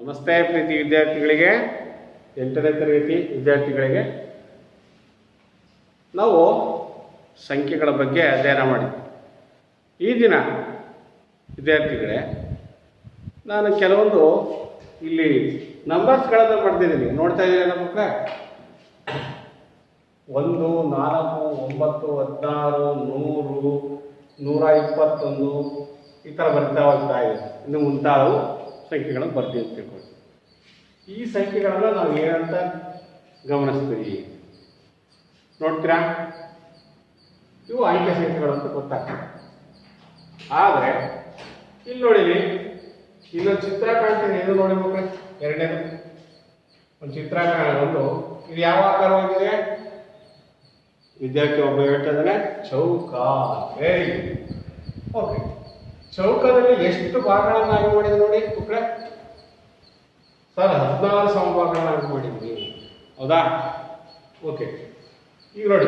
ನಮಸ್ತೆ ಪ್ರೀತಿ ವಿದ್ಯಾರ್ಥಿಗಳಿಗೆ, 8ನೇ ತರಗತಿ ವಿದ್ಯಾರ್ಥಿಗಳಿಗೆ ನಾವು ಸಂಖ್ಯೆಗಳ ಬಗ್ಗೆ ಅಧ್ಯಯನ ಮಾಡಿದ್ವಿ. ಈ ದಿನ ವಿದ್ಯಾರ್ಥಿಗಳೇ ನಾನು ಕೆಲವೊಂದು ಇಲ್ಲಿ ನಂಬರ್ಸ್ಗಳನ್ನು ಬರೆದಿದ್ದೀನಿ. ನೋಡ್ತಾ ಇದ್ದೀರಾ ನಮ್ಮ ಮಕ್ಕಳ? 1, 4, 9, 16, 100, 121 ಈ ಥರ ಬರ್ತಾ ಹೋಗ್ತಾ ಇದೆ. ಇನ್ನು ಮುಂತಾದವು ಸಂಖ್ಯೆಗಳನ್ನು ಬರ್ತಿರ್ತೀವಿ. ಈ ಸಂಖ್ಯೆಗಳನ್ನು ನಾವು ಏನಂತ ಗಮನಿಸ್ತೀವಿ ನೋಡ್ತೀರಾ? ಇವು ಆಯ್ಕೆ ಸಂಖ್ಯೆಗಳು ಅಂತ ಗೊತ್ತಾಗ್ತದೆ. ಆದರೆ ಇಲ್ಲಿ ನೋಡಿರಿ, ಇಲ್ಲೊಂದು ಚಿತ್ರ ಕಾಣ್ತೀನಿ. ಇದು ನೋಡಿ ಮಕ್ಕಳೇ, ಎರಡನೇದು ಒಂದು ಚಿತ್ರ ಒಂದು. ಇದು ಯಾವ ಆಕಾರವಾಗಿದೆ? ವಿದ್ಯಾರ್ಥಿ ಒಬ್ಬ ಹೇಳ್ತಾ ಇದ್ದಾನೆ ಚೌಕ. Very good. ಓಕೆ, ಚೌಕದಲ್ಲಿ ಎಷ್ಟು ಭಾಗಗಳನ್ನಾಗಿ ಮಾಡಿದೆ ನೋಡಿ ಮಕ್ಕಳೇ? ಸರ್ 16 ಸಮಭಾಗಗಳನ್ನಾಗಿ ಮಾಡಿದ್ವಿ, ಹೌದಾ? ಓಕೆ, ಈಗ ನೋಡಿ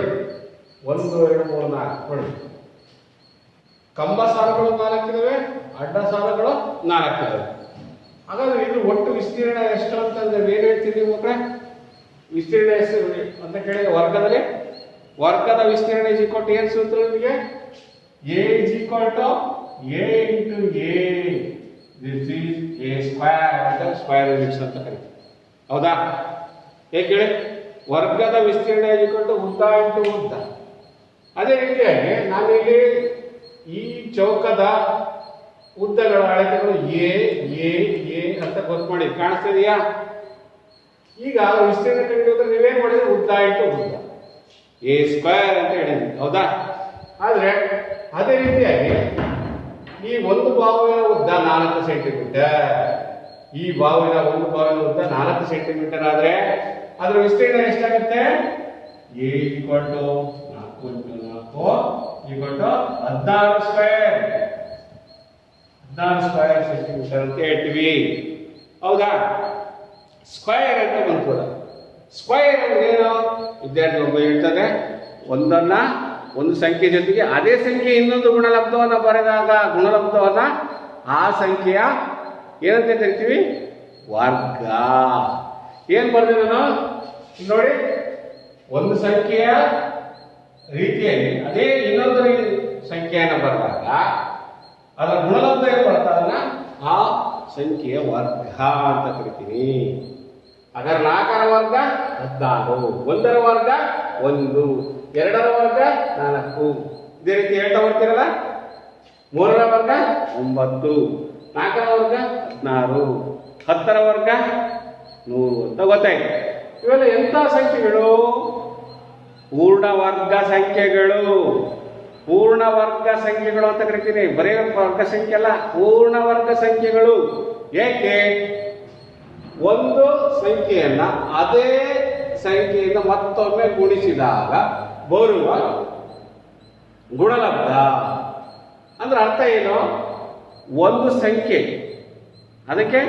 1, 2, 3, 4 ನೋಡಿ. ಕಂಬ ಸಾಲುಗಳು 4 ಇದಾವೆ, ಅಡ್ಡ ಸಾಲುಗಳು 4 ಇದಾವೆ. ಹಾಗಾದ್ರೆ ಇದು ಒಟ್ಟು ವಿಸ್ತೀರ್ಣ ಎಷ್ಟು ಅಂತಂದ್ರೆ ಏನು ಹೇಳ್ತೀರಿ ಮಕ್ಕಳೇ? ವಿಸ್ತೀರ್ಣ ಎಷ್ಟು ಅಂತ ಕೇಳಿದ್ರೆ ವರ್ಗದ ವಿಸ್ತೀರ್ಣ ಇಸ್ ಈಕ್ವಲ್ ಟು ಏನು ಸೂತ್ರ ನಿಮಗೆ? A is equal to A into A. This is A square ಅಂತ ಸ್ಕ್ವೇರ್ ಯೂನಿಟ್ಸ್ ಅಂತ ಕರೀತೀವಿ, ಹೌದಾ? ಹೇಗೆ ಹೇಳಿ? ವರ್ಗದ ವಿಸ್ತೀರ್ಣ is equal to ಉದ್ದ ಇಂಟು ಉದ್ದ. ಅದೇ ರೀತಿಯಾಗಿ ನಾನಿಲ್ಲಿ ಈ ಚೌಕದ ಉದ್ದಗಳ ಅಳತೆಗಳು A A A ಅಂತ ಗೊತ್ತು ಮಾಡಿ ಕಾಣಿಸ್ತಾ ಇದೆಯಾ? ಈಗ ವಿಸ್ತೀರ್ಣ ಕಂಡುಹಿಡಿದ್ರೆ ನೀವೇನು ಮಾಡಿದ್ರೆ ಉದ್ದ ಇಂಟು ಉದ್ದ A ಸ್ಕ್ವೇರ್ ಅಂತ ಹೇಳಿದ್ವಿ, ಹೌದಾ? ಆದ್ರೆ ಅದೇ ರೀತಿಯಾಗಿ ಈ ಒಂದು ಬಾಹುವಿನ ಉದ್ದ 4 ಸೆಂಟಿಮೀಟರ್, ಈ ಬಾಹುವಿನ ಒಂದು ಬಾಹುವಿನ ಉದ್ದ 4 ಸೆಂಟಿಮೀಟರ್ ಆದ್ರೆ ಅದರ ವಿಸ್ತೀರ್ಣ ಎಷ್ಟಾಗುತ್ತೆ? A equal to 4 into 4 equal to 16 square, 16 square centimetre ಅಂತ ಹೇಳ್ತೀವಿ, ಹೌದಾ? ಸ್ಕ್ವೇರ್ ಅಂತ ಬಂತು. ಸ್ಕ್ವೇರ್ ಅಂದ್ರೆ ಏನು? ವಿದ್ಯಾರ್ಥಿ ಒಬ್ಬ ಹೇಳ್ತಾರೆ, ಒಂದು ಸಂಖ್ಯೆ ಜೊತೆಗೆ ಅದೇ ಸಂಖ್ಯೆ ಇನ್ನೊಂದು ಗುಣಲಬ್ಧವನ್ನು ಬರೆದಾಗ ಗುಣಲಬ್ಧವನ್ನ ಆ ಸಂಖ್ಯೆಯ ಏನಂತ ಕರಿತೀವಿ? ವರ್ಗ. ಏನ್ ಬರೆದೆ ನಾನು ನೋಡಿ? ಒಂದು ಸಂಖ್ಯೆಯ ರೀತಿಯಲ್ಲಿ ಅದೇ ಇನ್ನೊಂದು ಸಂಖ್ಯೆಯನ್ನು ಬರೆದಾಗ ಅದರ ಗುಣಲಬ್ಧ ಏನು ಬರ್ತಾರಲ್ಲ ಆ ಸಂಖ್ಯೆಯ ವರ್ಗ ಅಂತ ಕರಿತೀವಿ. ಅದರ 4ರ ವರ್ಗ 16, 1ರ ವರ್ಗ 1, 2ರ ವರ್ಗ 4. ಇದೇ ರೀತಿ ಹೇಳ್ತಾ ಬರ್ತೀರಲ್ಲ, 3ರ ವರ್ಗ 9, 4ರ ವರ್ಗ 16, 10ರ ವರ್ಗ 100 ಅಂತ ಗೊತ್ತಾಯ್ತು. ಇವೆಲ್ಲ ಎಂಥ ಸಂಖ್ಯೆಗಳು? ಪೂರ್ಣವರ್ಗ ಸಂಖ್ಯೆಗಳು. ಪೂರ್ಣವರ್ಗ ಸಂಖ್ಯೆಗಳು ಅಂತ ಕರಿತೀನಿ. ಬರೀ ವರ್ಗ ಸಂಖ್ಯೆ ಅಲ್ಲ, ಪೂರ್ಣವರ್ಗ ಸಂಖ್ಯೆಗಳು. ಏಕೆ? ಒಂದು ಸಂಖ್ಯೆಯನ್ನ ಅದೇ ಸಂಖ್ಯೆಯಿಂದ ಮತ್ತೊಮ್ಮೆ ಗುಣಿಸಿದಾಗ ಬರುವ ಗುಣಲಬ್ಧ ಅಂದ್ರೆ ಅರ್ಥ ಏನು? ಒಂದು ಸಂಖ್ಯೆ ಅದಕ್ಕೆ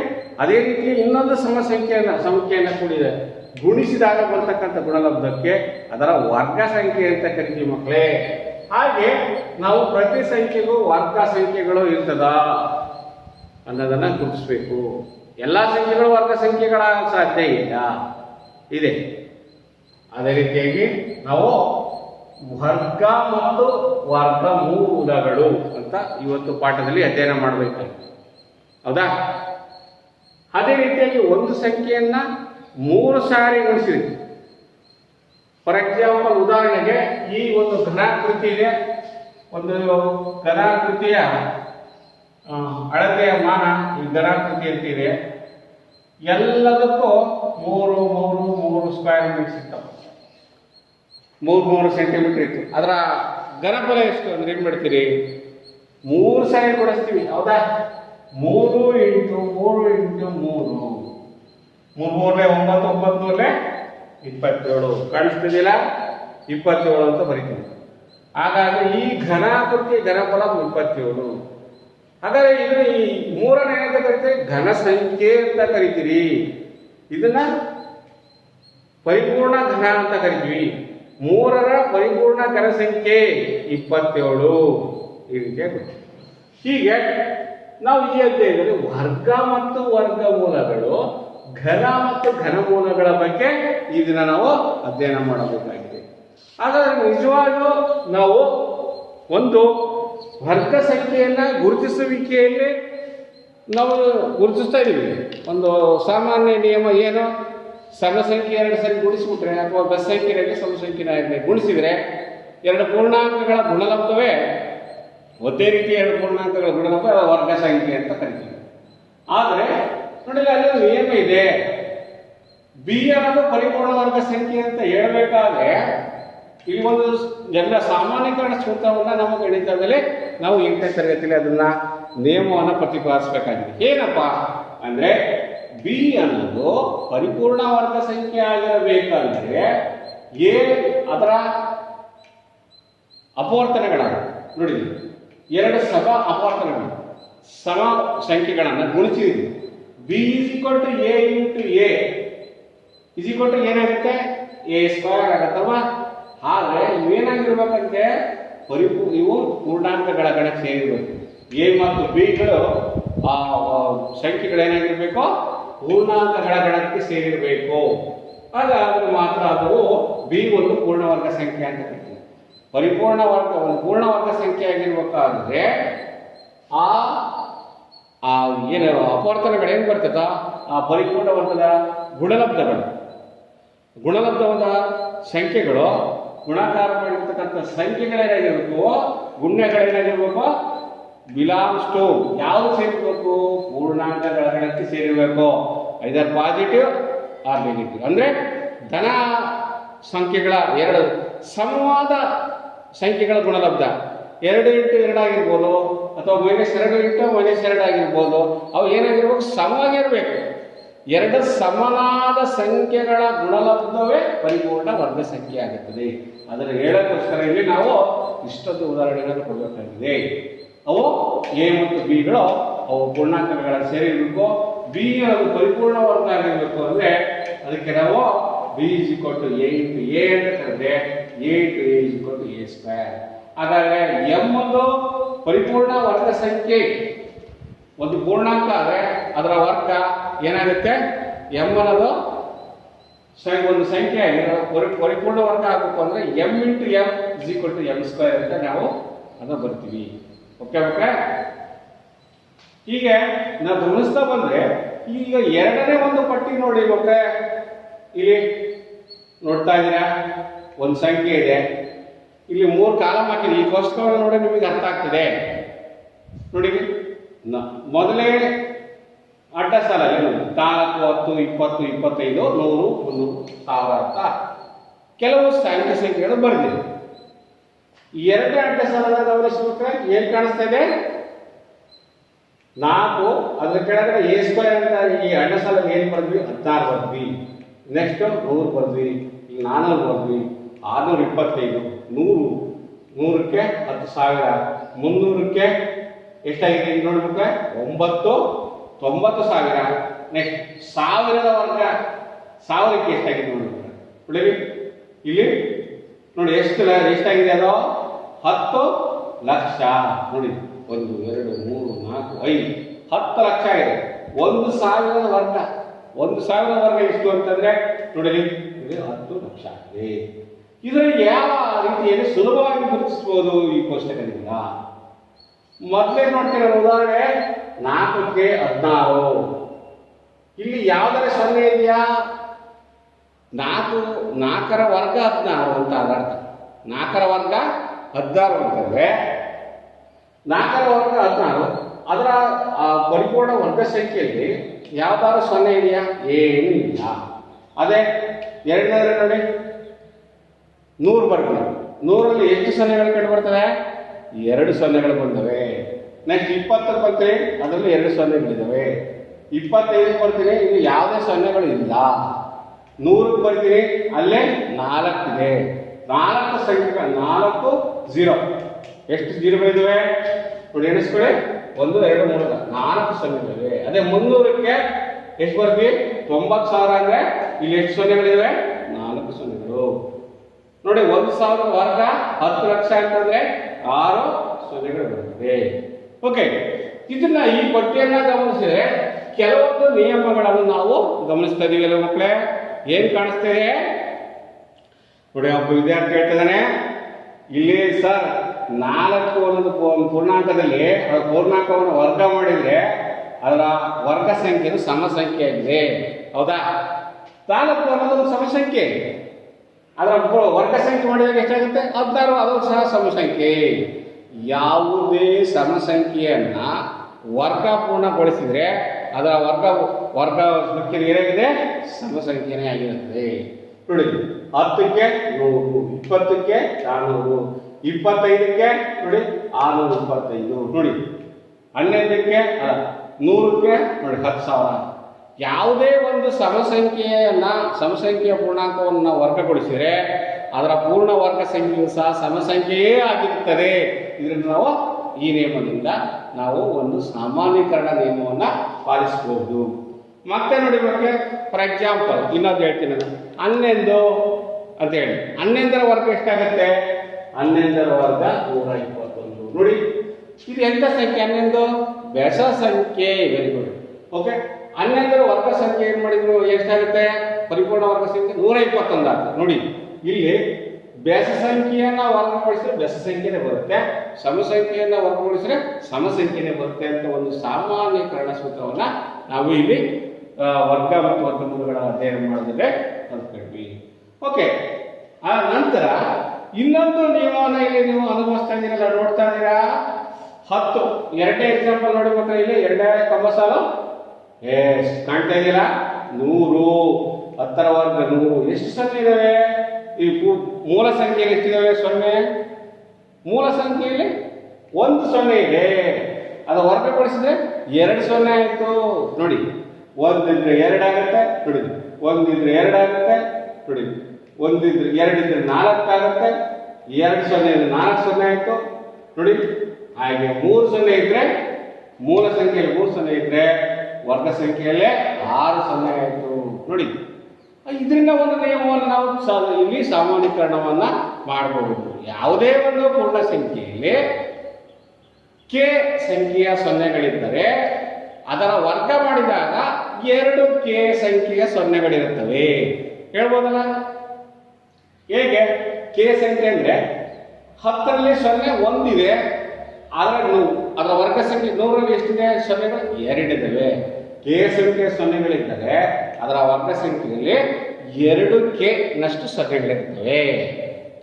ಅದೇ ರೀತಿ ಇನ್ನೊಂದು ಸಂಖ್ಯೆಯನ್ನು ಕೂಡಿದೆ ಗುಣಿಸಿದಾಗ ಬರ್ತಕ್ಕಂಥ ಗುಣಲಬ್ಧಕ್ಕೆ ಅದರ ವರ್ಗ ಸಂಖ್ಯೆ ಅಂತ ಕರಿತೀವಿ ಮಕ್ಕಳೇ. ಹಾಗೆ ನಾವು ಪ್ರತಿ ಸಂಖ್ಯೆಗೂ ವರ್ಗ ಸಂಖ್ಯೆಗಳು ಇರ್ತದ ಅನ್ನೋದನ್ನ ಗುರುತಿಸ್ಬೇಕು. ಎಲ್ಲ ಸಂಖ್ಯೆಗಳು ವರ್ಗ ಸಂಖ್ಯೆಗಳ ಸಾಧ್ಯ ಇದೆ. ಅದೇ ರೀತಿಯಾಗಿ ನಾವು ವರ್ಗ ಮತ್ತು ವರ್ಗಮೂಲಗಳು ಅಂತ ಇವತ್ತು ಪಾಠದಲ್ಲಿ ಅಧ್ಯಯನ ಮಾಡಬೇಕು, ಹೌದಾ? ಅದೇ ರೀತಿಯಾಗಿ ಒಂದು ಸಂಖ್ಯೆಯನ್ನ 3 ಸಾರಿ ಗುಣಿಸಿದ್ವಿ. ಫಾರ್ ಎಕ್ಸಾಂಪಲ್, ಉದಾಹರಣೆಗೆ ಈ ಒಂದು ಘನಾಕೃತಿ ಇದೆ. ಒಂದು ಘನಾಕೃತಿಯ ಅಳತೆಯ ಮಾನ ಈ ಘನಾಕೃತಿ ಅಂತಿದೆ. ಎಲ್ಲದಕ್ಕೂ 3 ಸ್ಕ್ವೇರ್ ಯೂನಿಟ್ ಸಿಗ್ತಾವೆ. 3 ಸೆಂಟಿಮೀಟರ್ ಇತ್ತು. ಅದರ ಘನಫಲ ಎಷ್ಟು ಅಂದ್ರೆ ಏನ್ ಮಾಡ್ತೀರಿ? 3 ಸಾರಿ ಕೊಡಿಸ್ತೀವಿ, ಹೌದಾ? 3 ಇಂಟು 3 ಇಂಟು 3, 3 9, 9 27 ಕಾಣಿಸ್ತಿದಿಲ್ಲ? 27 ಅಂತ ಬರೀತೀವಿ. ಹಾಗಾಗಿ ಈ ಘನಾಕೃತಿಯ ಘನಫಲ 27. ಹಾಗಾದ್ರೆ ಇದು ಈ 3ನೇ ಅಂತ ಕರಿತೀವಿ ಘನ ಸಂಖ್ಯೆ ಅಂತ ಕರಿತೀರಿ. ಇದನ್ನ ಪರಿಪೂರ್ಣ ಘನ ಅಂತ ಕರಿತೀವಿ. 3ರ ಪರಿಪೂರ್ಣ ಘನ ಸಂಖ್ಯೆ 27 ಈ ರೀತಿಯಾಗಿ. ಹೀಗೆ ನಾವು ಈ ಅಧ್ಯಾಯದಲ್ಲಿ ವರ್ಗ ಮತ್ತು ವರ್ಗಮೂಲಗಳು, ಘನ ಮತ್ತು ಘನಮೂಲಗಳ ಬಗ್ಗೆ ಈ ದಿನ ನಾವು ಅಧ್ಯಯನ ಮಾಡಬೇಕಾಗಿದೆ. ಹಾಗಾದ್ರೆ ನಿಜವಾಗ್ಲೂ ನಾವು ಒಂದು ವರ್ಗ ಸಂಖ್ಯೆಯನ್ನ ಗುರುತಿಸುವಿಕೆಯಲ್ಲಿ ನಾವು ಗುರುತಿಸ್ತಾ ಇದ್ದೀವಿ. ಒಂದು ಸಾಮಾನ್ಯ ನಿಯಮ ಏನು? ಸಮ ಸಂಖ್ಯೆ 2 ಸರಿ ಗುಣಿಸಿಬಿಟ್ರೆ ಅಥವಾ ಬೆಸ ಸಂಖ್ಯೆ 2 ಸಮ ಸಂಖ್ಯೆ 4 ಗುಣಿಸಿದರೆ 2 ಪೂರ್ಣಾಂಕಗಳ ಗುಣಲಬ್ಧವೇ ಒಂದೇ ರೀತಿ 2 ಪೂರ್ಣಾಂಕಗಳ ಗುಣಲಬ್ಧ ವರ್ಗ ಸಂಖ್ಯೆ ಅಂತ ಕರಿತೀವಿ. ಆದರೆ ನೋಡಿ, ಅಲ್ಲಿ ನಿಯಮ ಇದೆ. ಬಿ ಅನ್ನೋದು ಪರಿಪೂರ್ಣ ವರ್ಗ ಸಂಖ್ಯೆ ಅಂತ ಹೇಳಬೇಕಾದ್ರೆ ಈ ಒಂದು ಎಲ್ಲ ಸಾಮಾನ್ಯೀಕರಣ ಸೂತ್ರವನ್ನ ನಮ್ಮ ಗಣಿತದಲ್ಲಿ ನಾವು 8ನೇ ತರಗತಿಯಲ್ಲಿ ಅದನ್ನ ನಿಯಮವನ್ನು ಪ್ರತಿಪಾದಿಸಬೇಕಾಗಿದೆ. ಏನಪ್ಪಾ ಅಂದ್ರೆ ಬಿ ಅನ್ನೋದು ಪರಿಪೂರ್ಣ ವರ್ಗ ಸಂಖ್ಯೆ ಆಗಿರಬೇಕಂದ್ರೆ ಅದರ ಅಪವರ್ತನಗಳಾಗ ನೋಡಿ, 2 ಸಮ ಅಪವರ್ತನಗಳು, ಸಮ ಸಂಖ್ಯೆಗಳನ್ನು ಗುಣಿಸಿದ್ವಿ. B is equal to A into A is equal to ಏನಾಗುತ್ತೆ? ಎ ಸ್ಕ್ವೇರ್ ಆಗತ್ತಲ್ವಾ? ಆದರೆ ಇವೇನಾಗಿರ್ಬೇಕಂತೆ ಇವು ಪೂರ್ಣಾಂಕಗಳ ಗಣಕ್ಕೆ ಸೇರಿರಬೇಕು. ಎ ಮತ್ತು ಬಿಗಳು ಆ ಸಂಖ್ಯೆಗಳೇನಾಗಿರ್ಬೇಕು? ಪೂರ್ಣಾಂಕಗಳ ಗಣಕ್ಕೆ ಸೇರಿರಬೇಕು. ಹಾಗಾದ್ರೆ ಮಾತ್ರ ಅದು ಬಿ ಒಂದು ಪೂರ್ಣವರ್ಗ ಸಂಖ್ಯೆ ಅಂತ ಕರಿತೀವಿ. ಪರಿಪೂರ್ಣ ವರ್ಗ ಒಂದು ಪೂರ್ಣ ವರ್ಗ ಸಂಖ್ಯೆ ಆಗಿರ್ಬೇಕಾದ್ರೆ ಆ ಏನು ಅಪವರ್ತನಗಳು ಏನು ಬರ್ತದ? ಆ ಪರಿಪೂರ್ಣ ವರ್ಗದ ಗುಣಲಬ್ಧವಾದ ಸಂಖ್ಯೆಗಳು ಗುಣಾಕಾರ ಮಾಡಿರ್ತಕ್ಕಂಥ ಸಂಖ್ಯೆಗಳೇನಾಗಿರ್ಬೇಕು? ಗುಣ್ಯಗಳೇನಾಗಿರ್ಬೇಕು? ಬಿಲಾಂಗ್ಸ್ ಟು ಯಾವುದು ಸೇರಿರಬೇಕು? ಪೂರ್ಣಾಂಕಗಳ ಗಣಕ್ಕೆ ಸೇರಿರಬೇಕು. ಐದರ್ ಪಾಸಿಟಿವ್ ಆರ್ ನೆಗೆಟಿವ್. ಅಂದ್ರೆ ಧನ ಸಂಖ್ಯೆಗಳ 2 ಸಮವಾದ ಸಂಖ್ಯೆಗಳ ಗುಣಲಬ್ಧ 2 ಇಂಟು 2 ಆಗಿರ್ಬೋದು ಅಥವಾ -2 ಇಂಟು -2 ಆಗಿರ್ಬೋದು. ಅವು ಏನಾಗಿರ್ಬೇಕು? ಸಮವಾಗಿರ್ಬೇಕು. 2 ಸಮನಾದ ಸಂಖ್ಯೆಗಳ ಗುಣಲಬ್ಧವೇ ಪರಿಪೂರ್ಣ ವರ್ಗ ಸಂಖ್ಯೆ ಆಗುತ್ತದೆ. ಅದನ್ನು ಹೇಳೋಕ್ಕೋಸ್ಕರ ಇಲ್ಲಿ ನಾವು ಇಷ್ಟೊಂದು ಉದಾಹರಣೆಗಳನ್ನು ಕೊಡಬೇಕಾಗಿದೆ. ಅವು ಎ ಮತ್ತು ಬಿಗಳು ಅವು ಪೂರ್ಣಾಂಕಗಳ ಸೇರಿರಬೇಕು. ಬಿ ಅನ್ನೋದು ಪರಿಪೂರ್ಣ ವರ್ಗ ಆಗಿರಬೇಕು ಅಂದ್ರೆ ಅದಕ್ಕೆ ನಾವು B is equal to A into A ಅಂತ ಕರೆದ್ರೆ A into A is equal to A square. ಹಾಗಾದ್ರೆ ಎಂ ಒಂದು ಪರಿಪೂರ್ಣ ವರ್ಗ ಸಂಖ್ಯೆ, ಒಂದು ಪೂರ್ಣಾಂಕ ಆದರೆ ಅದರ ವರ್ಗ ಏನಾಗುತ್ತೆ? ಎಂ ಅನ್ನೋದು ಒಂದು ಸಂಖ್ಯೆ ಆಗಿರೋ ಪರಿಪೂರ್ಣ ವರ್ಗ ಆಗಬೇಕು ಅಂದ್ರೆ M into M is equal to M square ಅಂತ ನಾವು ಅದನ್ನ ಬರ್ತೀವಿ. Okay okay. ಹೀಗೆ ನಾವು ಗಮನಿಸ್ತಾ ಬಂದ್ರೆ ಈಗ 2ನೇ ಒಂದು ಪಟ್ಟಿ ನೋಡಿ ಮಕ್ಕಳೇ, ಇಲ್ಲಿ ನೋಡ್ತಾ ಇದ್ದೀರಾ? ಒಂದು ಸಂಖ್ಯೆ ಇದೆ, ಇಲ್ಲಿ 3 ಕಾಲಮ್ ಹಾಕಿದೆ. ಈ ಕೋಷ್ಟಕವನ್ನು ನೋಡಿ ನಿಮಗೆ ಅರ್ಥ ಆಗ್ತದೆ ನೋಡಿ. ಮೊದಲೇ ಅಡ್ಡ ಸಾಲ 4, 10, 20, 25, 100, 300, 1000 ಅಂತ ಕೆಲವು ಸಂಖ್ಯೆಗಳು ಬರೆದಿದೆ. 2ನೇ ಅಡ್ಡ ಸಾಲದ ಗಮನಿಸಬೇಕಾದ್ರೆ ಏನ್ ಕಾಣಿಸ್ತಾ ಇದೆ? 4, ಅದ್ರ ಕೆಳಗಡೆ ಎ ಸ್ಕ್ವೇರ್ ಅಂತ ಈ ಅಡ್ಡ ಸಾಲ ಏನ್ ಬರ್ದ್ವಿ? 16 ಬರ್ದ್ವಿ. ನೆಕ್ಸ್ಟ್ 100 ಬರ್ದ್ವಿ, ಈಗ 400 ಬರ್ದ್ವಿ, 625, 100, 100ಕ್ಕೆ 10,000, 300ಕ್ಕೆ ಎಷ್ಟಾಗಿದೆ ನೋಡ್ಬೇಕು? 90,000. ನೆಕ್ಸ್ಟ್ 1000ದ ವರ್ಗ 1000ಕ್ಕೆ ಎಷ್ಟಾಗಿದೆ ನೋಡ್ಬೇಕು? ನೋಡಿ ಇಲ್ಲಿ ನೋಡಿ ಎಷ್ಟಾಗಿದೆ? ಅದು 10 ಲಕ್ಷ. ನೋಡಿ 1, 2, 3, 4, 5, 10 ಲಕ್ಷ ಆಗಿದೆ. 1,000ದ ವರ್ಗ 1,000ದ ವರ್ಗ ಎಷ್ಟು ಅಂತಂದ್ರೆ ನೋಡಿ ಇದು 10 ಲಕ್ಷ ಆಗಿದೆ. ಇದರಲ್ಲಿ ಯಾವ ರೀತಿಯಲ್ಲಿ ಸುಲಭವಾಗಿ ಗುರುತಿಸಬಹುದು ಈ ಕೋಷ್ಟಕದಿಂದ? ಮೊದಲೇ ನೋಡ್ತೀರ ಉದಾಹರಣೆ 4ಕ್ಕೆ 16. ಇಲ್ಲಿ ಯಾವ್ದಾರ 0 ಇದೆಯಾ? 4ರ ವರ್ಗ 16 ಅಂತ ಅದರ್ಥ. 4ರ ವರ್ಗ 16 ಅಂತಂದ್ರೆ 4ರ ವರ್ಗ 16. ಅದರ ಪರಿಪೂರ್ಣ ವರ್ಗ ಸಂಖ್ಯೆಯಲ್ಲಿ ಯಾವ್ದಾದ್ರು 0 ಇದೆಯಾ? ಏನೂ ಇಲ್ಲ. ಅದೇ 2ನೇ ನೋಡಿ 100 ಬರ್ತೀವಿ. 100ರಲ್ಲಿ ಎಷ್ಟು 0ಗಳು ಕಂಡು ಬರ್ತವೆ? 2 0ಗಳು ಬಂದವೆ. ನೆಕ್ಸ್ಟ್ 20ಕ್ಕೆ ಬರ್ತೀವಿ, ಅದರಲ್ಲಿ 2 0ಗಳಿದ್ದಾವೆ. 25ಕ್ಕೆ ಬರ್ತೀನಿ, ಇಲ್ಲಿ ಯಾವುದೇ 0ಗಳು ಇಲ್ಲ. 100ಕ್ಕೆ ಬರ್ತೀನಿ, ಅಲ್ಲೇ 4 ಇದೆ. 4 ಸಂಖ್ಯೆಗಳು 4 0. ಎಷ್ಟು 0ಗಳಿದ್ದಾವೆ ನೋಡಿ ಎಣಿಸ್ಕೊಳ್ಳಿ? 1, 2, 3, 4 0ಗಳಿವೆ. ಅದೇ 300ಕ್ಕೆ ಎಷ್ಟು ಬರ್ತೀವಿ? 90,000 ಅಂದ್ರೆ ಇಲ್ಲಿ ಎಷ್ಟು 0ಗಳಿವೆ? 4 0ಗಳು. ನೋಡಿ 1,000 ವರ್ಗ 10 ಲಕ್ಷ ಅಂತಂದ್ರೆ 6 0ಗಳು ಬರ್ತದೆ. ಓಕೆ, ಇದನ್ನ ಈ ಪಟ್ಟಿಯನ್ನ ಗಮನಿಸಿದ್ರೆ ಕೆಲವೊಂದು ನಿಯಮಗಳನ್ನು ನಾವು ಗಮನಿಸ್ತಾ ಇದೀವಿ ಮಕ್ಕಳೇ. ಏನ್ ಕಾಣಿಸ್ತಿದೆ ನೋಡಿ, ಒಬ್ಬ ವಿದ್ಯಾರ್ಥಿ ಹೇಳ್ತಿದ್ದಾನೆ, ಇಲ್ಲಿ ಸರ್ 4 ಅನ್ನೋದು ಪೂರ್ಣಾಂಕದಲ್ಲಿ ಪೂರ್ಣಾಂಕವನ್ನು ವರ್ಗ ಮಾಡಿದ್ರೆ ಅದರ ವರ್ಗ ಸಂಖ್ಯೆನು ಸಮ ಸಂಖ್ಯೆ ಆಗಿದೆ. ಹೌದಾ? 4 ಅನ್ನೋದು ಸಮ ಸಂಖ್ಯೆ, ಅದರ ವರ್ಗ ಸಂಖ್ಯೆ ಮಾಡಿದಾಗ ಎಷ್ಟಾಗುತ್ತೆ? 16. ಅದು ಸಹ ಸಮ ಸಂಖ್ಯೆ. ಯಾವುದೇ ಸಮ ಸಂಖ್ಯೆಯನ್ನ ವರ್ಗ ಪೂರ್ಣಗೊಳಿಸಿದ್ರೆ ಅದರ ವರ್ಗ ಸಂಖ್ಯೆ ಏನಾಗಿದೆ? ಸಮ ಸಂಖ್ಯೆನೇ ಆಗಿರುತ್ತದೆ. ನೋಡಿ, 10ಕ್ಕೆ 100, 20ಕ್ಕೆ 400, 25ಕ್ಕೆ ನೋಡಿ 625, ನೋಡಿ 11ಕ್ಕೆ 100ಕ್ಕೆ ನೋಡಿ 10,000. ಯಾವುದೇ ಒಂದು ಸಮಸಂಖ್ಯೆಯ ಪೂರ್ಣಾಂಕವನ್ನು ನಾವು ವರ್ಗಗೊಳಿಸಿದರೆ ಅದರ ಪೂರ್ಣ ವರ್ಗ ಸಂಖ್ಯೆಯು ಸಹ ಸಮಸಂಖ್ಯೆಯೇ ಆಗಿರುತ್ತದೆ. ಇದರಿಂದ ನಾವು ಈ ನಿಯಮದಿಂದ ನಾವು ಒಂದು ಸಾಮಾನ್ಯೀಕರಣ ನಿಯಮವನ್ನು ಪಾಲಿಸಬಹುದು. ಮತ್ತೆ ನೋಡಿ ಮಕ್ಕಳೇ, ಫಾರ್ ಎಕ್ಸಾಂಪಲ್ ಇನ್ನೊಂದು ಹೇಳ್ತೀನಿ ನಾನು, 11 ಅಂತ ಹೇಳಿ 11ರ ವರ್ಗ ಎಷ್ಟಾಗುತ್ತೆ? 11ರ ವರ್ಗ 121. ನೋಡಿ, ಇದು ಎಂಥ ಸಂಖ್ಯೆ? 11 ಬೆಸ ಸಂಖ್ಯೆ. Very good. ಓಕೆ, 11ರ ವರ್ಗ ಸಂಖ್ಯೆ ಏನು ಮಾಡಿದ್ರು ಎಷ್ಟಾಗುತ್ತೆ? ಪರಿಪೂರ್ಣ ವರ್ಗ ಸಂಖ್ಯೆ 121 ಆಗ್ತದೆ. ನೋಡಿ, ಇಲ್ಲಿ ಬೆಸ ಸಂಖ್ಯೆಯನ್ನ ವರ್ಗಗೊಳಿಸಿದ್ರೆ ಬೆಸ ಸಂಖ್ಯೆನೇ ಬರುತ್ತೆ, ಸಮ ಸಂಖ್ಯೆಯನ್ನ ವರ್ಗಗೊಳಿಸಿದ್ರೆ ಸಮ ಸಂಖ್ಯೆನೇ ಬರುತ್ತೆ ಅಂತ ಒಂದು ಸಾಮಾನ್ಯೀಕರಣ ಸೂತ್ರವನ್ನ ನಾವು ಇಲ್ಲಿ ವರ್ಗ ಮತ್ತು ವರ್ಗಮೂಲಗಳ ಅಧ್ಯಯನ ಮಾಡಿದ್ರೆ ಕಲ್ತ್ಕೊಂಡ್ವಿ. ಓಕೆ, ಆ ನಂತರ ಇನ್ನೊಂದು ನಿಯಮವನ್ನ ಇಲ್ಲಿ ನೀವು ಅನುಭವಿಸ್ತಾ ಇದ್ದೀರಲ್ಲ, ನೋಡ್ತಾ ಇದ್ದೀರಾ? 10 ಎರಡನೇ ಎಕ್ಸಾಂಪಲ್ ನೋಡಿ ಮಕ್ಕಳು, ಇಲ್ಲಿ ಎರಡನೇ ಕಂಬಸಾಲು ಕಾಣ್ತಾ ಇದ್ದೀರಾ? 100, 10ರ ವರ್ಗ 100. ಎಷ್ಟು ಸೊನ್ನೆ ಇದಾವೆ? ಈ ಮೂಲ ಸಂಖ್ಯೆಯಲ್ಲಿ ಎಷ್ಟಿದಾವೆ? 0. ಮೂಲ ಸಂಖ್ಯೆಯಲ್ಲಿ 1 0 ಇದೆ. ಅದು ವರ್ಗಗೊಳಿಸಿದ್ರೆ 2 0 ಆಯಿತು. ನೋಡಿ, 1 ಇದ್ರೆ 2 ಆಗುತ್ತೆ. ನೋಡಿ, 1 ಇದ್ರೆ 2 ಆಗುತ್ತೆ. ನೋಡಿ, 1 ಇದ್ರೆ 2 ಇದ್ರೆ 4 ಆಗುತ್ತೆ. 2 0 ಇದ್ರೆ 4 0 ಆಯಿತು. ನೋಡಿ, ಹಾಗೆ 3 0 ಇದ್ರೆ ಮೂಲ ಸಂಖ್ಯೆಯಲ್ಲಿ 3 0 ಇದ್ರೆ ವರ್ಗ ಸಂಖ್ಯೆಯಲ್ಲೇ 6 0 ಆಯಿತು. ನೋಡಿ, ಇದರಿಂದ ಒಂದು ನಿಯಮವನ್ನು ನಾವು ಇಲ್ಲಿ ಸಾಮಾನ್ಯೀಕರಣವನ್ನ ಮಾಡಬಹುದು. ಯಾವುದೇ ಒಂದು ಪೂರ್ಣ ಸಂಖ್ಯೆಯಲ್ಲಿ ಕೆ ಸಂಖ್ಯೆಯ ಸೊನ್ನೆಗಳಿದ್ದರೆ ಅದರ ವರ್ಗ ಮಾಡಿದಾಗ 2 ಕೆ ಸಂಖ್ಯೆಯ ಸೊನ್ನೆಗಳಿರುತ್ತವೆ. ಹೇಳ್ಬೋದಲ್ಲ? ಹೇಗೆ? ಕೆ ಸಂಖ್ಯೆ ಅಂದ್ರೆ 10ರಲ್ಲಿ 0 1 ಇದೆ, ಅದರ ವರ್ಗ ಸಂಖ್ಯೆ 100ರಲ್ಲಿ ಎಷ್ಟಿದೆ? ಸೊನ್ನೆಗಳು 2 ಇದ್ದಾವೆ. ಕೆ ಸಂಖ್ಯೆ ಸೊನ್ನೆಗಳಿದ್ದರೆ ಅದರ ವರ್ಗ ಸಂಖ್ಯೆಯಲ್ಲಿ 2 ಕೆ ನಷ್ಟು ಸೊನ್ನೆಗಳಿರ್ತವೆ.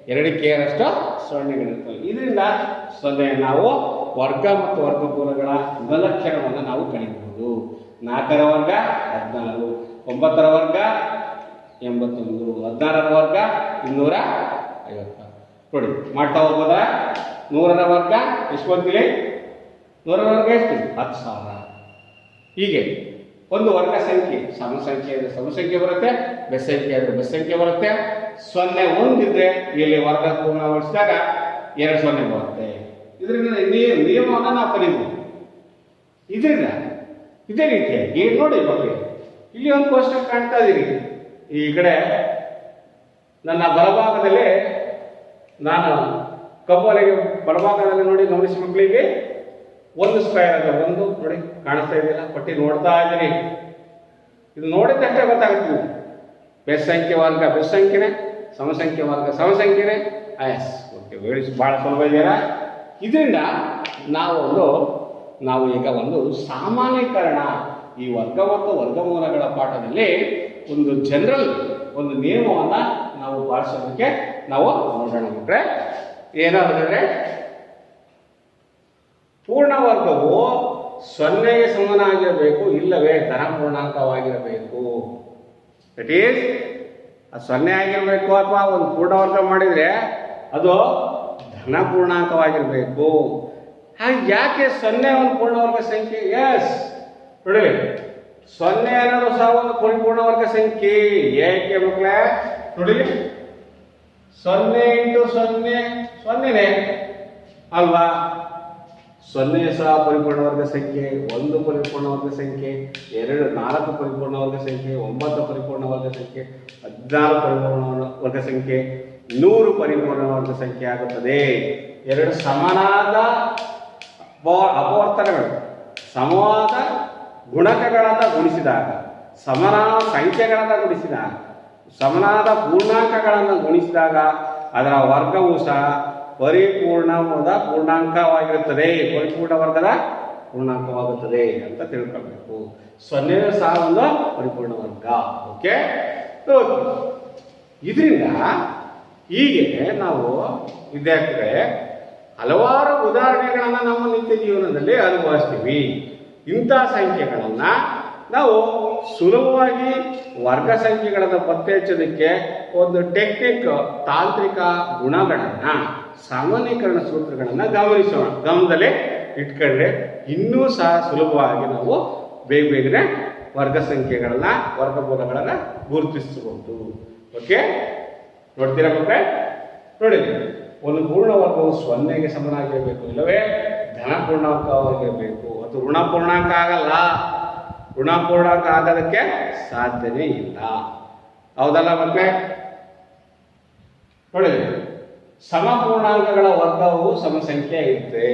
2 ಕೆ ನಷ್ಟು ಸೊನ್ನೆಗಳಿರ್ತವೆ. ಇದರಿಂದ ನಾವು ವರ್ಗ ಮತ್ತು ವರ್ಗಮೂಲಗಳ ಗುಣಲಕ್ಷಣವನ್ನು ನಾವು ಕಲಿಯಬಹುದು. 4ರ ವರ್ಗ 14, 9ರ ವರ್ಗ 81, 16ರ ವರ್ಗ 256. ನೋಡಿ, ಮಾಡ್ತಾ ಹೋಗ್ಬೋದಾ? 100ರ ವರ್ಗ ಎಷ್ಟು ಬಂದಿಲ್ಲ? 100ರ ವರ್ಗ ಎಷ್ಟು? 10,000. ಹೀಗೆ ಒಂದು ವರ್ಗ ಸಂಖ್ಯೆ ಸಮ ಸಂಖ್ಯೆ ಇದ್ರೆ ಸಮ ಸಂಖ್ಯೆ ಬರುತ್ತೆ, ಬೆಸ ಸಂಖ್ಯೆ ಆದ್ರೆ ಬೆಸ ಸಂಖ್ಯೆ ಬರುತ್ತೆ. 0 1 ಇದ್ರೆ ಇಲ್ಲಿ ವರ್ಗ ಪೂರ್ಣಗೊಳಿಸಿದಾಗ 2 0 ಬರುತ್ತೆ. ಇದರಿಂದ ನಿಯಮವನ್ನು ನಾವು ಕಲಿಬಹುದು. ಇದರಿಂದ ಇದೇ ರೀತಿಯಾಗಿ ನೋಡಿ ಮಕ್ಕಳು, ಇಲ್ಲಿ ಒಂದು ಕ್ವಶನ್ ಕಾಣ್ತಾ ಇದೀರಿ. ಈ ಕಡೆ ನನ್ನ ಬಲಭಾಗದಲ್ಲಿ ನಾನು ಕಬ್ಬಲಿಗೆ ಬಲಭಾಗದಲ್ಲಿ ನೋಡಿ ಗಮನಿಸಿ ಮಕ್ಕಳಿಗೆ 1 ಸ್ಕ್ವೇರ್ ಅದ. 1 ನೋಡಿ ಕಾಣಿಸ್ತಾ ಇದೆಯಲ್ಲ, ಪಟ್ಟಿ ನೋಡ್ತಾ ಇದ್ದೀನಿ. ಇದು ನೋಡಿದ್ದಷ್ಟೇ ಗೊತ್ತಾಗುತ್ತೆ. ಬೆಸ ಸಂಖ್ಯೆ ವರ್ಗ ಬೆಸ ಸಂಖ್ಯೆನೇ, ಸಮ ಸಂಖ್ಯೆ ವರ್ಗ ಸಮ ಸಂಖ್ಯೆನೇ. ಎಸ್, ಓಕೆ, ಭಾಳ ಸುಲಭ ಇದೆಯಲ್ಲ. ಇದರಿಂದ ನಾವು ಈಗ ಒಂದು ಸಾಮಾನ್ಯೀಕರಣ, ಈ ವರ್ಗ ಮತ್ತು ವರ್ಗಮೂಲಗಳ ಪಾಠದಲ್ಲಿ ಒಂದು ಜನರಲ್ ಒಂದು ನಿಯಮವನ್ನು ನಾವು ಪಾಲಿಸೋದಕ್ಕೆ ನಾವು ನೋಡೋಣ ಮಕ್ಕಳೇ. ಏನಾದ್ರೆ ಪೂರ್ಣವರ್ಗವು 0ಗೆ ಸಮನಾಗಿರಬೇಕು, ಇಲ್ಲವೇ ಧನ ಪೂರ್ಣಾಂಕವಾಗಿರಬೇಕು. ದಟ್ ಈಸ್ 0 ಆಗಿರಬೇಕು, ಅಥವಾ ಒಂದು ಪೂರ್ಣವರ್ಗ ಮಾಡಿದರೆ ಅದು ಧನ ಪೂರ್ಣಾಂಕವಾಗಿರಬೇಕು. ಹಾಗೆ ಯಾಕೆ 0 ಒಂದು ಪೂರ್ಣವರ್ಗ ಸಂಖ್ಯೆ? ಎಸ್, ನೋಡಿ, 0 ಅನ್ನೋದು ಸಹ ಒಂದು ಪರಿಪೂರ್ಣವರ್ಗ ಸಂಖ್ಯೆ. ಏಕೆ ಮಕ್ಕಳೇ? ನೋಡಿ, 0 ಇಂಟು 0 0ನೇ ಅಲ್ವಾ? 0 ಸಹ ಪರಿಪೂರ್ಣವರ್ಗ ಸಂಖ್ಯೆ, 1 ಪರಿಪೂರ್ಣವರ್ಗ ಸಂಖ್ಯೆ, 2 4 ಪರಿಪೂರ್ಣವರ್ಗ ಸಂಖ್ಯೆ, 9 ಪರಿಪೂರ್ಣವರ್ಗ ಸಂಖ್ಯೆ, 14 ಪರಿಪೂರ್ಣವರ್ಗ ಸಂಖ್ಯೆ, 100 ಪರಿಪೂರ್ಣವರ್ಗ ಸಂಖ್ಯೆ ಆಗುತ್ತದೆ. 2 ಸಮನಾದ ಅಪವರ್ತನಗಳು ಸಮವಾದ ಗುಣಕಗಳನ್ನು ಗುಣಿಸಿದಾಗ, ಸಮನಾದ ಸಂಖ್ಯೆಗಳನ್ನು ಗುಣಿಸಿದಾಗ, ಸಮನಾದ ಪೂರ್ಣಾಂಕಗಳನ್ನು ಗುಣಿಸಿದಾಗ ಅದರ ವರ್ಗವು ಸಹ ಪರಿಪೂರ್ಣವಾದ ಪೂರ್ಣಾಂಕವಾಗಿರುತ್ತದೆ, ಪರಿಪೂರ್ಣ ವರ್ಗದ ಪೂರ್ಣಾಂಕವಾಗುತ್ತದೆ ಅಂತ ತಿಳ್ಕೊಳ್ಬೇಕು. 0 ಸಹ ಒಂದು ಪರಿಪೂರ್ಣ ವರ್ಗ. ಓಕೆ, ಇದರಿಂದ ಹೀಗೆ ನಾವು ವಿದ್ಯಾರ್ಥಿಗಳೇ ಹಲವಾರು ಉದಾಹರಣೆಗಳನ್ನು ನಮ್ಮ ನಿತ್ಯ ಜೀವನದಲ್ಲಿ ಅನುಭವಿಸ್ತೀವಿ. ಇಂಥ ಸಂಖ್ಯೆಗಳನ್ನು ನಾವು ಸುಲಭವಾಗಿ ವರ್ಗ ಸಂಖ್ಯೆಗಳನ್ನು ಪತ್ತೆ ಹಚ್ಚೋದಕ್ಕೆ ಒಂದು ಟೆಕ್ನಿಕ್, ತಾಂತ್ರಿಕ ಗುಣಗಳನ್ನು, ಸಾಮಾನ್ಯೀಕರಣ ಸೂತ್ರಗಳನ್ನು ಗಮನದಲ್ಲಿ ಇಟ್ಕೊಂಡ್ರೆ ಇನ್ನೂ ಸಹ ಸುಲಭವಾಗಿ ನಾವು ಬೇಗನೆ ವರ್ಗ ಸಂಖ್ಯೆಗಳನ್ನ, ವರ್ಗಮೂಲಗಳನ್ನು ಗುರುತಿಸಬಹುದು. ಓಕೆ, ನೋಡ್ತೀರಾ ಮಕ್ಕಳೇ? ನೋಡಿ, ಒಂದು ಪೂರ್ಣ ವರ್ಗವು 0ಗೆ ಸಮನಾಗಿರಬೇಕು, ಇಲ್ಲವೇ ಧನ ಪೂರ್ಣಾಂಕವಾಗಿರಬೇಕು. ಅದು ಋಣ ಪೂರ್ಣಾಂಕ ಆಗಲ್ಲ. ಋಣ ಪೂರ್ಣಾಂಕ ಆಗೋದಕ್ಕೆ ಸಾಧ್ಯನೇ ಇಲ್ಲ. ಹೌದಲ್ಲ ಮಕ್ಕಳೇ? ನೋಡಿ, ಸಮಪೂರ್ಣಾಂಕಗಳ ವರ್ಗವು ಸಮಸಂಖ್ಯೆ ಇರುತ್ತೆ,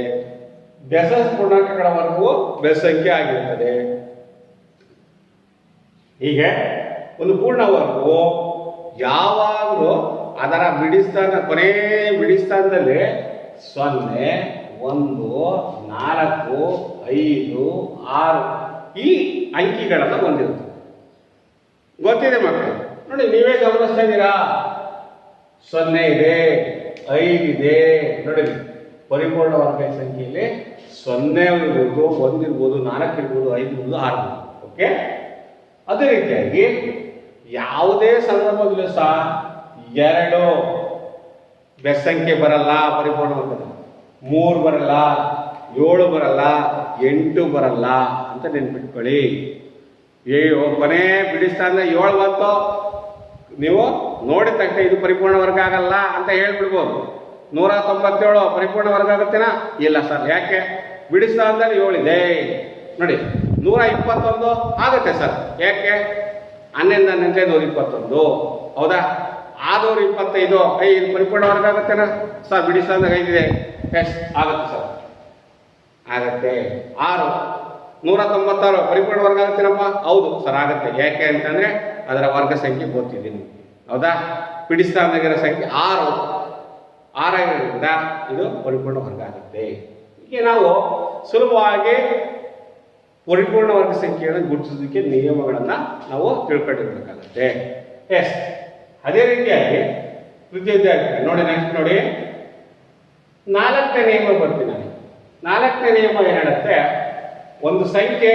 ಬೆಸ ಪೂರ್ಣಾಂಕಗಳ ವರ್ಗವು ಬೆಸಂಖ್ಯೆ ಆಗಿರುತ್ತದೆ. ಹೀಗೆ ಒಂದು ಪೂರ್ಣ ವರ್ಗವು ಯಾವಾಗಲೂ ಅದರ ಕೊನೆ ಬಿಡಿಸ್ಥಾನದಲ್ಲಿ 0, 1, 4, 5, 6 ಈ ಅಂಕಿಗಳನ್ನು ಹೊಂದಿರುತ್ತೆ. ಗೊತ್ತಿದೆ ಮಕ್ಕಳು? ನೋಡಿ, ನೀವೇ ಗಮನಿಸ್ತಾ ಇದ್ದೀರಾ? 0 ಇದೆ, 5 ಇದೆ. ನೋಡಿ, ಪರಿಪೂರ್ಣ ವರ್ಗ ಸಂಖ್ಯೆಯಲ್ಲಿ 0 ಇರ್ಬೋದು, 1 ಇರ್ಬೋದು, 4 ಇರ್ಬೋದು, 5 ಇರ್ಬೋದು, 6 ಇರ್ಬೋದು. ಓಕೆ, ಅದೇ ರೀತಿಯಾಗಿ ಯಾವುದೇ ಸಂದರ್ಭದಲ್ಲೂ ಸಹ 2 ಬೆಸ್ಸಂಖ್ಯೆ ಬರಲ್ಲ, ಪರಿಪೂರ್ಣ ವರ್ಗದ 3 ಬರಲ್ಲ, 7 ಬರಲ್ಲ, 8 ಬರಲ್ಲ ಅಂತ ನೆನ್ಪಿಟ್ಕೊಳ್ಳಿ. ಕೊನೆ ಬಿಡಿಸ್ತಾನೆ 7 ಬಂತು, ನೀವು ನೋಡಿದ ತಕ್ಷಣ ಇದು ಪರಿಪೂರ್ಣ ವರ್ಗ ಆಗಲ್ಲ ಅಂತ ಹೇಳ್ಬಿಡ್ಬೋದು. 197 ಪರಿಪೂರ್ಣ ವರ್ಗ ಆಗುತ್ತೇನಾ? ಇಲ್ಲ ಸರ್. ಯಾಕೆ? ಬಿಡಿಸ್ತಾನದಲ್ಲಿ 7 ಇದೆ. ನೋಡಿ, 121 ಆಗುತ್ತೆ ಸರ್. ಯಾಕೆ? 11 121. ಹೌದಾ? 625 5 ಪರಿಪೂರ್ಣ ವರ್ಗ ಆಗುತ್ತೇನಾ ಸರ್? ಬಿಡಿಸ್ತಾನದಾಗ 5 ಇದೆ. ಎಸ್, ಆಗುತ್ತೆ ಸರ್, ಆಗತ್ತೆ. 6 196 ಪರಿಪೂರ್ಣ ವರ್ಗ ಆಗುತ್ತೇನಪ್ಪ? ಹೌದು ಸರ್, ಆಗುತ್ತೆ. ಯಾಕೆ ಅಂತಂದ್ರೆ ಅದರ ವರ್ಗ ಸಂಖ್ಯೆ ಗೊತ್ತಿದ್ದೀನಿ. ಹೌದಾ? ಬಿಡಿಸ್ತಾನದಾಗಿರೋ ಸಂಖ್ಯೆ 6 ಆಗಿರೋದ್ರಿಂದ ಇದು ಪರಿಪೂರ್ಣ ವರ್ಗ ಆಗುತ್ತೆ. ಹೀಗೆ ನಾವು ಸುಲಭವಾಗಿ ಪರಿಪೂರ್ಣ ವರ್ಗ ಸಂಖ್ಯೆಗಳನ್ನು ಗುರುತಿಸೋದಕ್ಕೆ ನಿಯಮಗಳನ್ನು ನಾವು ತಿಳ್ಕೊಂಡಿರಬೇಕಾಗುತ್ತೆ. ಎಸ್, ಅದೇ ರೀತಿಯಾಗಿ ವಿದ್ಯಾರ್ಥಿ ನೋಡಿ, ನೆಕ್ಸ್ಟ್ ನೋಡಿ, 4ನೇ ನಿಯಮ ಬರ್ತೀನಿ ನಾನು. 4ನೇ ನಿಯಮ ಏನು ಹೇಳುತ್ತೆ? ಒಂದು ಸಂಖ್ಯೆ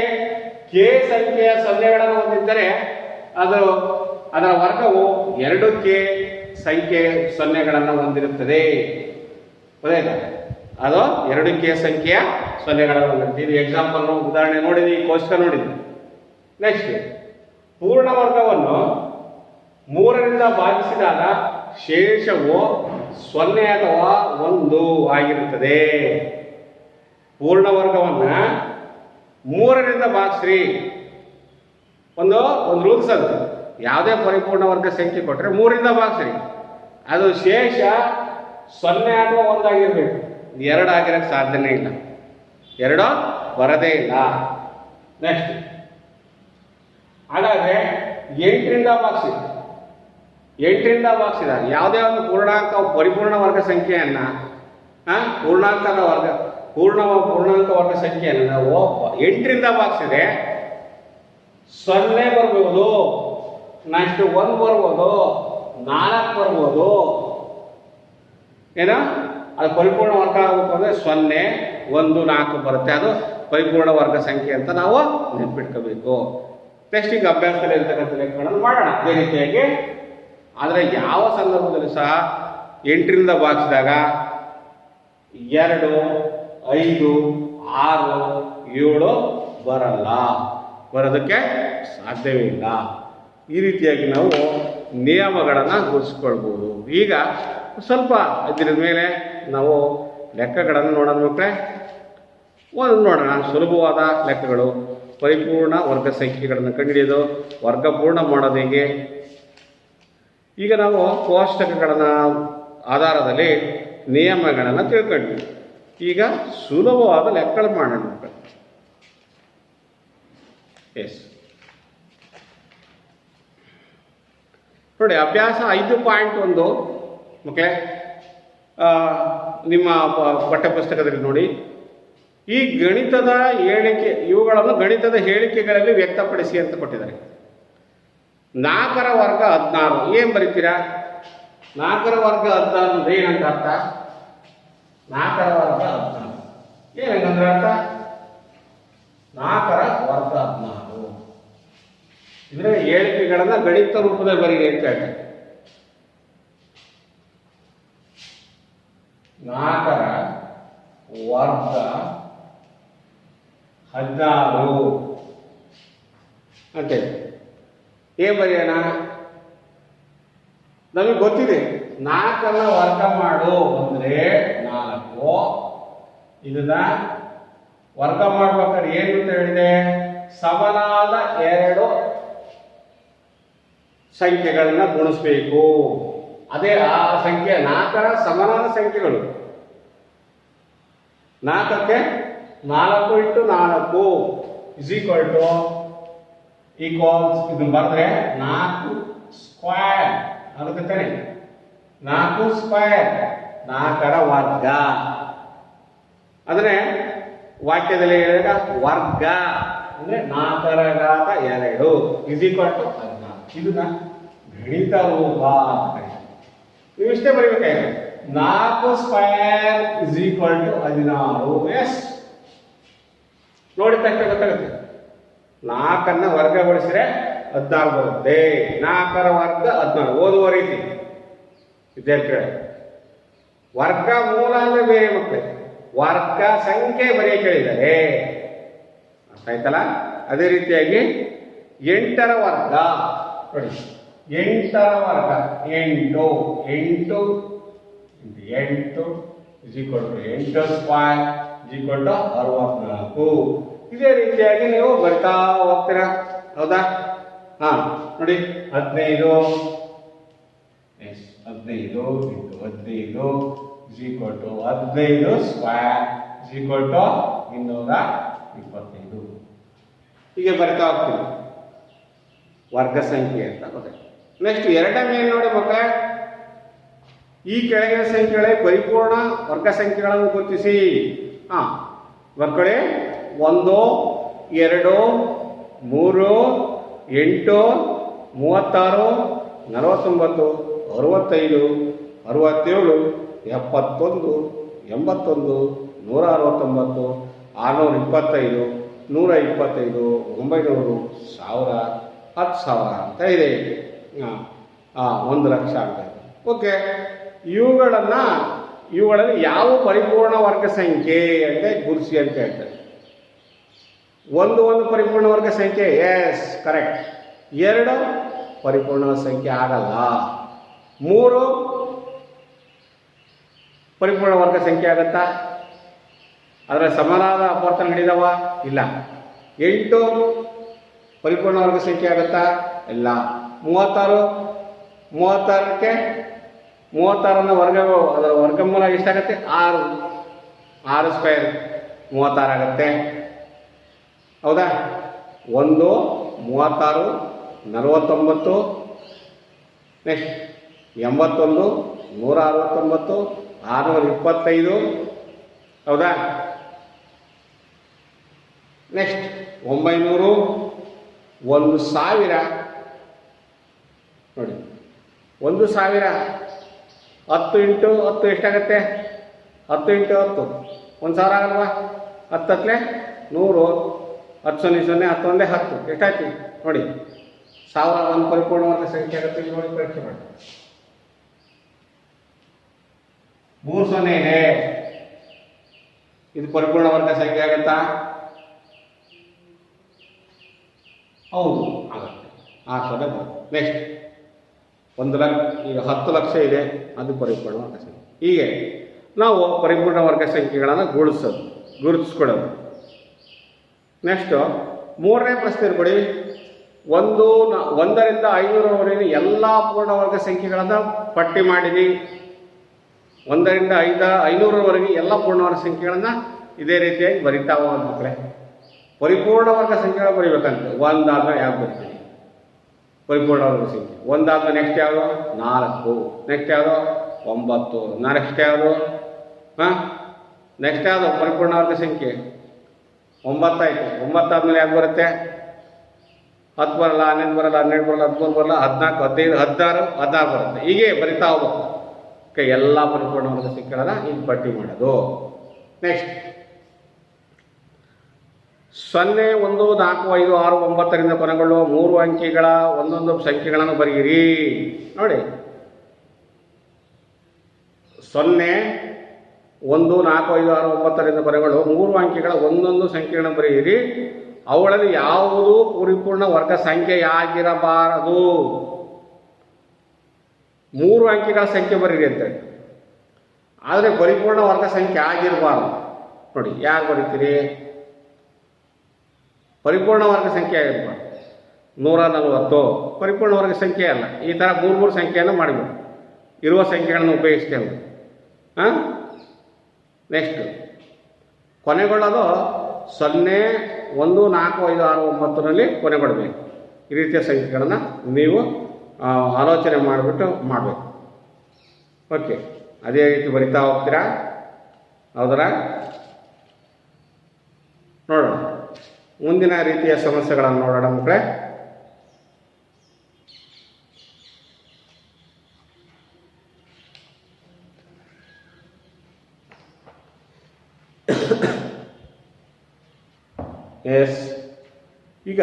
ಕೆ ಸಂಖ್ಯೆಯ 0ಗಳನ್ನು ಹೊಂದಿದ್ದರೆ ಅದರ ವರ್ಗವು 2k ಸಂಖ್ಯೆ 0ಗಳನ್ನು ಹೊಂದಿರುತ್ತದೆ. ಗೊತ್ತಾಯ್ತಾ? ಅದು 2k ಸಂಖ್ಯೆಯ 0ಗಳನ್ನು ಹೊಂದಿರುತ್ತೆ. ಇದು ಎಕ್ಸಾಂಪಲ್ ಉದಾಹರಣೆ ನೋಡಿದ್ವಿ, ಕೋಷ್ಟಕ ನೋಡಿದ್ವಿ. ನೆಕ್ಸ್ಟ್, ಪೂರ್ಣ ವರ್ಗವನ್ನು 3ರಿಂದ ಭಾಗಿಸಿದಾಗ ಶೇಷವು 0 ಅಥವಾ 1 ಆಗಿರುತ್ತದೆ. ಪೂರ್ಣ ವರ್ಗವನ್ನ 3ರಿಂದ ಭಾಗಿಸ್ರಿ. ಒಂದು ರೂಲ್ಸ್ ಅದು, ಯಾವುದೇ ಪರಿಪೂರ್ಣ ವರ್ಗ ಸಂಖ್ಯೆ ಕೊಟ್ಟರೆ 3ರಿಂದ ಭಾಗಿಸ್ರಿ. ಅದು ಶೇಷ 0 ಅಥವಾ 1 ಆಗಿರ್ಬೇಕು. 2 ಆಗಿರಕ್ಕೆ ಸಾಧ್ಯನೇ ಇಲ್ಲ, 2 ಬರದೇ ಇಲ್ಲ. ನೆಕ್ಸ್ಟ್, ಹಾಗಾದ್ರೆ 8ರಿಂದ ಭಾಗಿಸಿ. 8ರಿಂದ ಭಾಗಿಸಿದಾಗ ಯಾವುದೇ ಒಂದು ಪರಿಪೂರ್ಣ ವರ್ಗ ಸಂಖ್ಯೆಯನ್ನ ಪೂರ್ಣಾಂಕ ವರ್ಗ ಸಂಖ್ಯೆಯನ್ನು ನಾವು 8ರಿಂದ ಭಾಗಿಸಿದ್ರೆ 0 ಬರ್ಬೋದು, ನೆಕ್ಸ್ಟ್ 1 ಬರ್ಬೋದು, 4 ಬರ್ಬೋದು. ಏನೋ ಅದು ಪರಿಪೂರ್ಣ ವರ್ಗ ಆಗಬೇಕು ಅಂದರೆ 0, 1, 4 ಬರುತ್ತೆ. ಅದು ಪರಿಪೂರ್ಣ ವರ್ಗ ಸಂಖ್ಯೆ ಅಂತ ನಾವು ನೆನ್ಪಿಟ್ಕೋಬೇಕು. ನೆಕ್ಸ್ಟ್ ಈಗ ಅಭ್ಯಾಸದಲ್ಲಿ ಇರ್ತಕ್ಕಂಥ ಲೆಕ್ಕಗಳನ್ನು ಮಾಡೋಣ ಅದೇ ರೀತಿಯಾಗಿ. ಆದರೆ ಯಾವ ಸಂದರ್ಭದಲ್ಲಿ ಸಹ 8ರಿಂದ ಭಾಗಿಸಿದಾಗ 2, 5, 6, 7 ಬರೋದಕ್ಕೆ ಸಾಧ್ಯವೇ ಇಲ್ಲ. ಈ ರೀತಿಯಾಗಿ ನಾವು ನಿಯಮಗಳನ್ನು ಗುರುತಿಸ್ಕೊಳ್ಬೋದು. ಈಗ ಸ್ವಲ್ಪ ಇದರ ಮೇಲೆ ನಾವು ಲೆಕ್ಕಗಳನ್ನು ನೋಡೋಣ ಮಕ್ಕಳೇ. ನೋಡೋಣ ಸುಲಭವಾದ ಲೆಕ್ಕಗಳು. ಪರಿಪೂರ್ಣ ವರ್ಗ ಸಂಖ್ಯೆಗಳನ್ನು ಕಂಡುಹಿಡಿಯೋದು, ವರ್ಗಪೂರ್ಣ ಮಾಡೋದು ಹೇಗೆ. ಈಗ ನಾವು ಕೋಷ್ಟಕಗಳನ್ನು ಆಧಾರದಲ್ಲಿ ನಿಯಮಗಳನ್ನು ತಿಳ್ಕೊಂಡ್ವಿ. ಈಗ ಸುಲಭವಾದ ಲೆಕ್ಕಗಳು ಮಾಡೋಣ ಮಕ್ಕಳು. ಎಸ್ ನೋಡಿ ಅಭ್ಯಾಸ 5.1 ಮಕ್ಕಳೇ, ನಿಮ್ಮ ಪಠ್ಯಪುಸ್ತಕದಲ್ಲಿ ನೋಡಿ. ಈ ಗಣಿತದ ಹೇಳಿಕೆ, ಇವುಗಳನ್ನು ಗಣಿತದ ಹೇಳಿಕೆಗಳಲ್ಲಿ ವ್ಯಕ್ತಪಡಿಸಿ ಅಂತ ಕೊಟ್ಟಿದ್ದಾರೆ. 4ರ ವರ್ಗ 16 ಏನು ಬರೀತೀರಾ? 4ರ ವರ್ಗ 16 ಅಂದ್ರೆ ಏನಂತ ಅರ್ಥ? 4ರ ವರ್ಗ 16 ಏನಂದ್ರೆ ಅರ್ಥ? 4ರ ವರ್ಗ 16 ಇದ್ರೆ ಹೇಳಿಕೆಗಳನ್ನ ಗಣಿತ ರೂಪದಲ್ಲಿ ಬರೀರಿ ಅಂತ ಹೇಳ್ತಾರೆ. 4ರ ವರ್ಗ 16 ಅಂತೇಳಿ ಏನ್ ಬರೆಯೋಣ? ನಮಗೆ ಗೊತ್ತಿದೆ 4ನ್ನ ವರ್ಗ ಮಾಡು ಅಂದ್ರೆ 4. ಇದನ್ನ ವರ್ಗ ಮಾಡ್ಬೇಕಾದ್ರೆ ಏನು ಅಂತ ಹೇಳಿದೆ? ಸಮನಾದ 2 ಸಂಖ್ಯೆಗಳನ್ನ ಗುಣಿಸ್ಬೇಕು. ಅದೇ ಆ ಸಂಖ್ಯೆ 4ರ ಸಮನಾದ ಸಂಖ್ಯೆಗಳು. 4ಕ್ಕೆ 4 × 4 ಇಸ್ ಈಕ್ವಲ್ಸ್ ಇದನ್ನ ಬರೆದ್ರೆ 4 ಸ್ಕ್ವೇರ್ ಆಗುತ್ತೆ ತಾನೆ? 4 ಸ್ಕ್ವೇರ್ 4ರ ವರ್ಗ. ಅಂದ್ರೆ ವಾಕ್ಯದಲ್ಲಿ ಹೇಳಿದಾಗ ವರ್ಗ ಅಂದ್ರೆ 4ರ ಘಾತ 2 ಇಸ್ ಈಕ್ವಲ್ ಟು 16. ಇದನ್ನ ಗಣಿತ ರೂಪ ಅಂತ ನೀವು ಇಷ್ಟೇ ಬರೀಬೇಕಾಗಿದೆ. 4 square is equal to 16. Yes ನೋಡಿ ತಕ್ಷಣ ಗೊತ್ತಾಗುತ್ತೆ. 4ನ್ನ ವರ್ಗಗೊಳಿಸಿದ್ರೆ 16 ಬರುತ್ತೆ. 4ರ ವರ್ಗ 16 ಓದುವ ರೀತಿ ವಿದ್ಯಾರ್ಥಿಗಳೇ. ವರ್ಗ ಮೂಲ ಅಂದ್ರೆ ಬೇರೆ ಮಕ್ಕಳೇ, ವರ್ಗ ಸಂಖ್ಯೆ ಬರೆಯ ಕೇಳಿದ್ದಾರೆ. ಅರ್ಥ ಆಯ್ತಲ್ಲ? ಅದೇ ರೀತಿಯಾಗಿ 8ರ ವರ್ಗ ನೋಡಿ. 8ರ ವರ್ಗ 8 is equal to 8 square is equal to 64. ಇದೇ ರೀತಿಯಾಗಿ ನೀವು ಬರ್ತಾ ಹೋಗ್ತೀರಾ. ಹೌದಾ? ನೋಡಿ 15 × 15 is equal to 15 square is equal to 225. ಹೀಗೆ ಬರ್ತಾ ಹೋಗ್ತೀವಿ ವರ್ಗ ಸಂಖ್ಯೆ ಅಂತ ಗೊತ್ತಾಯ್ತು. ನೆಕ್ಸ್ಟ್ 2ನೇ ನೋಡಿ ಮಕ್ಕಳೇ, ಈ ಕೆಳಗಿನ ಸಂಖ್ಯೆಗಳೇ ಪರಿಪೂರ್ಣ ವರ್ಗ ಸಂಖ್ಯೆಗಳನ್ನು ಗುರುತಿಸಿ. ಬರ್ಕೊಳ್ಳಿ. 1 2 3 8 36 49 65 67 71 81 169 625 125 900 1000 10,000 ಅಂತ ಇದೆ. 1 ಲಕ್ಷ ಅಂತ ಇದೆ. ಓಕೆ, ಇವುಗಳಲ್ಲಿ ಯಾವ ಪರಿಪೂರ್ಣ ವರ್ಗ ಸಂಖ್ಯೆ ಅಂತ ಗುರುಸಿ ಅಂತ ಹೇಳ್ತಾರೆ. ಒಂದು ಪರಿಪೂರ್ಣ ವರ್ಗ ಸಂಖ್ಯೆ. S, correct. 2 ಪರಿಪೂರ್ಣ ಸಂಖ್ಯೆ ಆಗಲ್ಲ. 3 ಪರಿಪೂರ್ಣ ವರ್ಗ ಸಂಖ್ಯೆ ಆಗತ್ತಾ? ಅದರ ಸಮನಾದ ಅಪವರ್ತನಗಳಿದಾವ? ಇಲ್ಲ. 8 ಪರಿಪೂರ್ಣ ವರ್ಗ ಸಂಖ್ಯೆ ಆಗತ್ತಾ? ಇಲ್ಲ. 36ಕ್ಕೆ 36ನ ವರ್ಗ, ಅದರ ವರ್ಗಮೂಲ ಎಷ್ಟಾಗತ್ತೆ? 6 ಸ್ಕ್ವೇರ್ 36 ಆಗತ್ತೆ. ಹೌದಾ? 1 36 49 ನೆಕ್ಸ್ಟ್ 81 169 625. ಹೌದಾ? ನೆಕ್ಸ್ಟ್ 900 1000 ನೋಡಿ. 1000 10 × 10 ಎಷ್ಟಾಗತ್ತೆ? 10 × 10 1000 ಆಗಲ್ವಾ? 10 100 10 0 0 10 1 10 ಎಷ್ಟಾಯ್ತು ನೋಡಿ? 1001 ಪರಿಪೂರ್ಣ ವರ್ಗ ಸಂಖ್ಯೆ ಆಗುತ್ತೆ. ನೋಡಿ ಪರೀಕ್ಷೆ ಮಾಡಿ. 3 0 ಇದೆ, ಇದು ಪರಿಪೂರ್ಣ ವರ್ಗ ಸಂಖ್ಯೆ ಆಗುತ್ತಾ? ಹೌದು, ಆಗುತ್ತೆ. 0 ನೆಕ್ಸ್ಟ್ 1 ಲಕ್ಷ, ಈಗ 10 ಲಕ್ಷ ಇದೆ, ಅದು ಪರಿಪೂರ್ಣ ವರ್ಗ ಸಂಖ್ಯೆ. ಹೀಗೆ ನಾವು ಪರಿಪೂರ್ಣ ವರ್ಗ ಸಂಖ್ಯೆಗಳನ್ನು ಗುರುತಿಸ್ಕೊಳ್ಳೋದು. ನೆಕ್ಸ್ಟು 3ನೇ ಪ್ರಶ್ನೆ ಕೊಡಿ. 1 ರಿಂದ 500ರವರೆಗಿನ ಎಲ್ಲ ಪೂರ್ಣ ವರ್ಗ ಸಂಖ್ಯೆಗಳನ್ನು ಪಟ್ಟಿ ಮಾಡಿರಿ. 1 ರಿಂದ 500ರವರೆಗೆ ಎಲ್ಲ ಪೂರ್ಣವರ್ಗ ಸಂಖ್ಯೆಗಳನ್ನು ಇದೇ ರೀತಿಯಾಗಿ ಬರಿತಾ ಹೋಗೋದು ಮಕ್ಕಳೇ. ಪರಿಪೂರ್ಣ ವರ್ಗ ಸಂಖ್ಯೆಗಳು ಬರೀಬೇಕಂತ ಒಂದಾದ್ಮೇಲೆ ಯಾವ್ದು ಬರ್ತೀನಿ ಪರಿಪೂರ್ಣ ವರ್ಗ ಸಂಖ್ಯೆ ಒಂದಾದ್ಮೇಲೆ ನೆಕ್ಸ್ಟ್ ಯಾವುದು 4 ನೆಕ್ಸ್ಟ್ ಯಾವುದು 9 ನೆಕ್ಸ್ಟ್ ಯಾವುದು ನೆಕ್ಸ್ಟ್ ಯಾವುದು ಪರಿಪೂರ್ಣ ವರ್ಗ ಸಂಖ್ಯೆ 9 ಆಯಿತು 9 ಆದ್ಮೇಲೆ ಯಾವ್ದು ಬರುತ್ತೆ 10 ಬರಲ್ಲ 11 ಬರಲ್ಲ 12 ಬರಲ್ಲ 13 ಬರಲ್ಲ 14 15 16 16 ಬರುತ್ತೆ ಹೀಗೆ ಬರಿತಾ ಹೋಗ್ಬೇಕು ಎಲ್ಲ ಪರಿಪೂರ್ಣ ವರ್ಗ ಸಂಖ್ಯೆಗಳನ್ನ ಈಗ ಪಟ್ಟಿ ಮಾಡೋದು ನೆಕ್ಸ್ಟ್ 0 1 4 5 6 9ರಿಂದ ಕೊನೆಗೊಳ್ಳುವ 3 ಅಂಕಿಗಳ ಒಂದೊಂದು ಸಂಖ್ಯೆಗಳನ್ನು ಬರೆಯಿರಿ ನೋಡಿ 0 1 4 5 6 9ರಿಂದ ಕೊನೆಗೊಳ್ಳುವ 3 ಅಂಕಿಗಳ ಒಂದೊಂದು ಸಂಖ್ಯೆಗಳನ್ನು ಬರೆಯಿರಿ ಅವುಗಳಲ್ಲಿ ಯಾವುದು ಪರಿಪೂರ್ಣ ವರ್ಗ ಸಂಖ್ಯೆಯಾಗಿರಬಾರದು 3 ಅಂಕಿಗಳ ಸಂಖ್ಯೆ ಬರೀರಿ ಅಂತೇಳಿ ಆದರೆ ಪರಿಪೂರ್ಣ ವರ್ಗ ಸಂಖ್ಯೆ ಆಗಿರಬಾರ್ದು ನೋಡಿ ಯಾರು ಬರೀತೀರಿ ಪರಿಪೂರ್ಣ ವರ್ಗ ಸಂಖ್ಯೆ ಆಗಿರಬಾರ್ದು 140 ಪರಿಪೂರ್ಣ ವರ್ಗ ಸಂಖ್ಯೆ ಅಲ್ಲ ಈ ಥರ 3 ಸಂಖ್ಯೆಯನ್ನು ಮಾಡಬೇಕು ಇರುವ ಸಂಖ್ಯೆಗಳನ್ನು ಉಪಯೋಗಿಸ್ತೇವೆ ನೆಕ್ಸ್ಟ್ ಕೊನೆಗೊಳ್ಳೋದು 0 1 4 5 6 9ರಲ್ಲಿ ಕೊನೆಗೊಳ್ಳಬೇಕು ಈ ರೀತಿಯ ಸಂಖ್ಯೆಗಳನ್ನು ನೀವು ಆಲೋಚನೆ ಮಾಡಿಬಿಟ್ಟು ಮಾಡಬೇಕು ಓಕೆ ಅದೇ ರೀತಿ ಬರಿತಾ ಹೋಗ್ತೀರಾ ಹೌದರ ನೋಡೋಣ ಮುಂದಿನ ರೀತಿಯ ಸಮಸ್ಯೆಗಳನ್ನು ನೋಡೋಣ ಮಕ್ಕಳೇ ಎಸ್ ಈಗ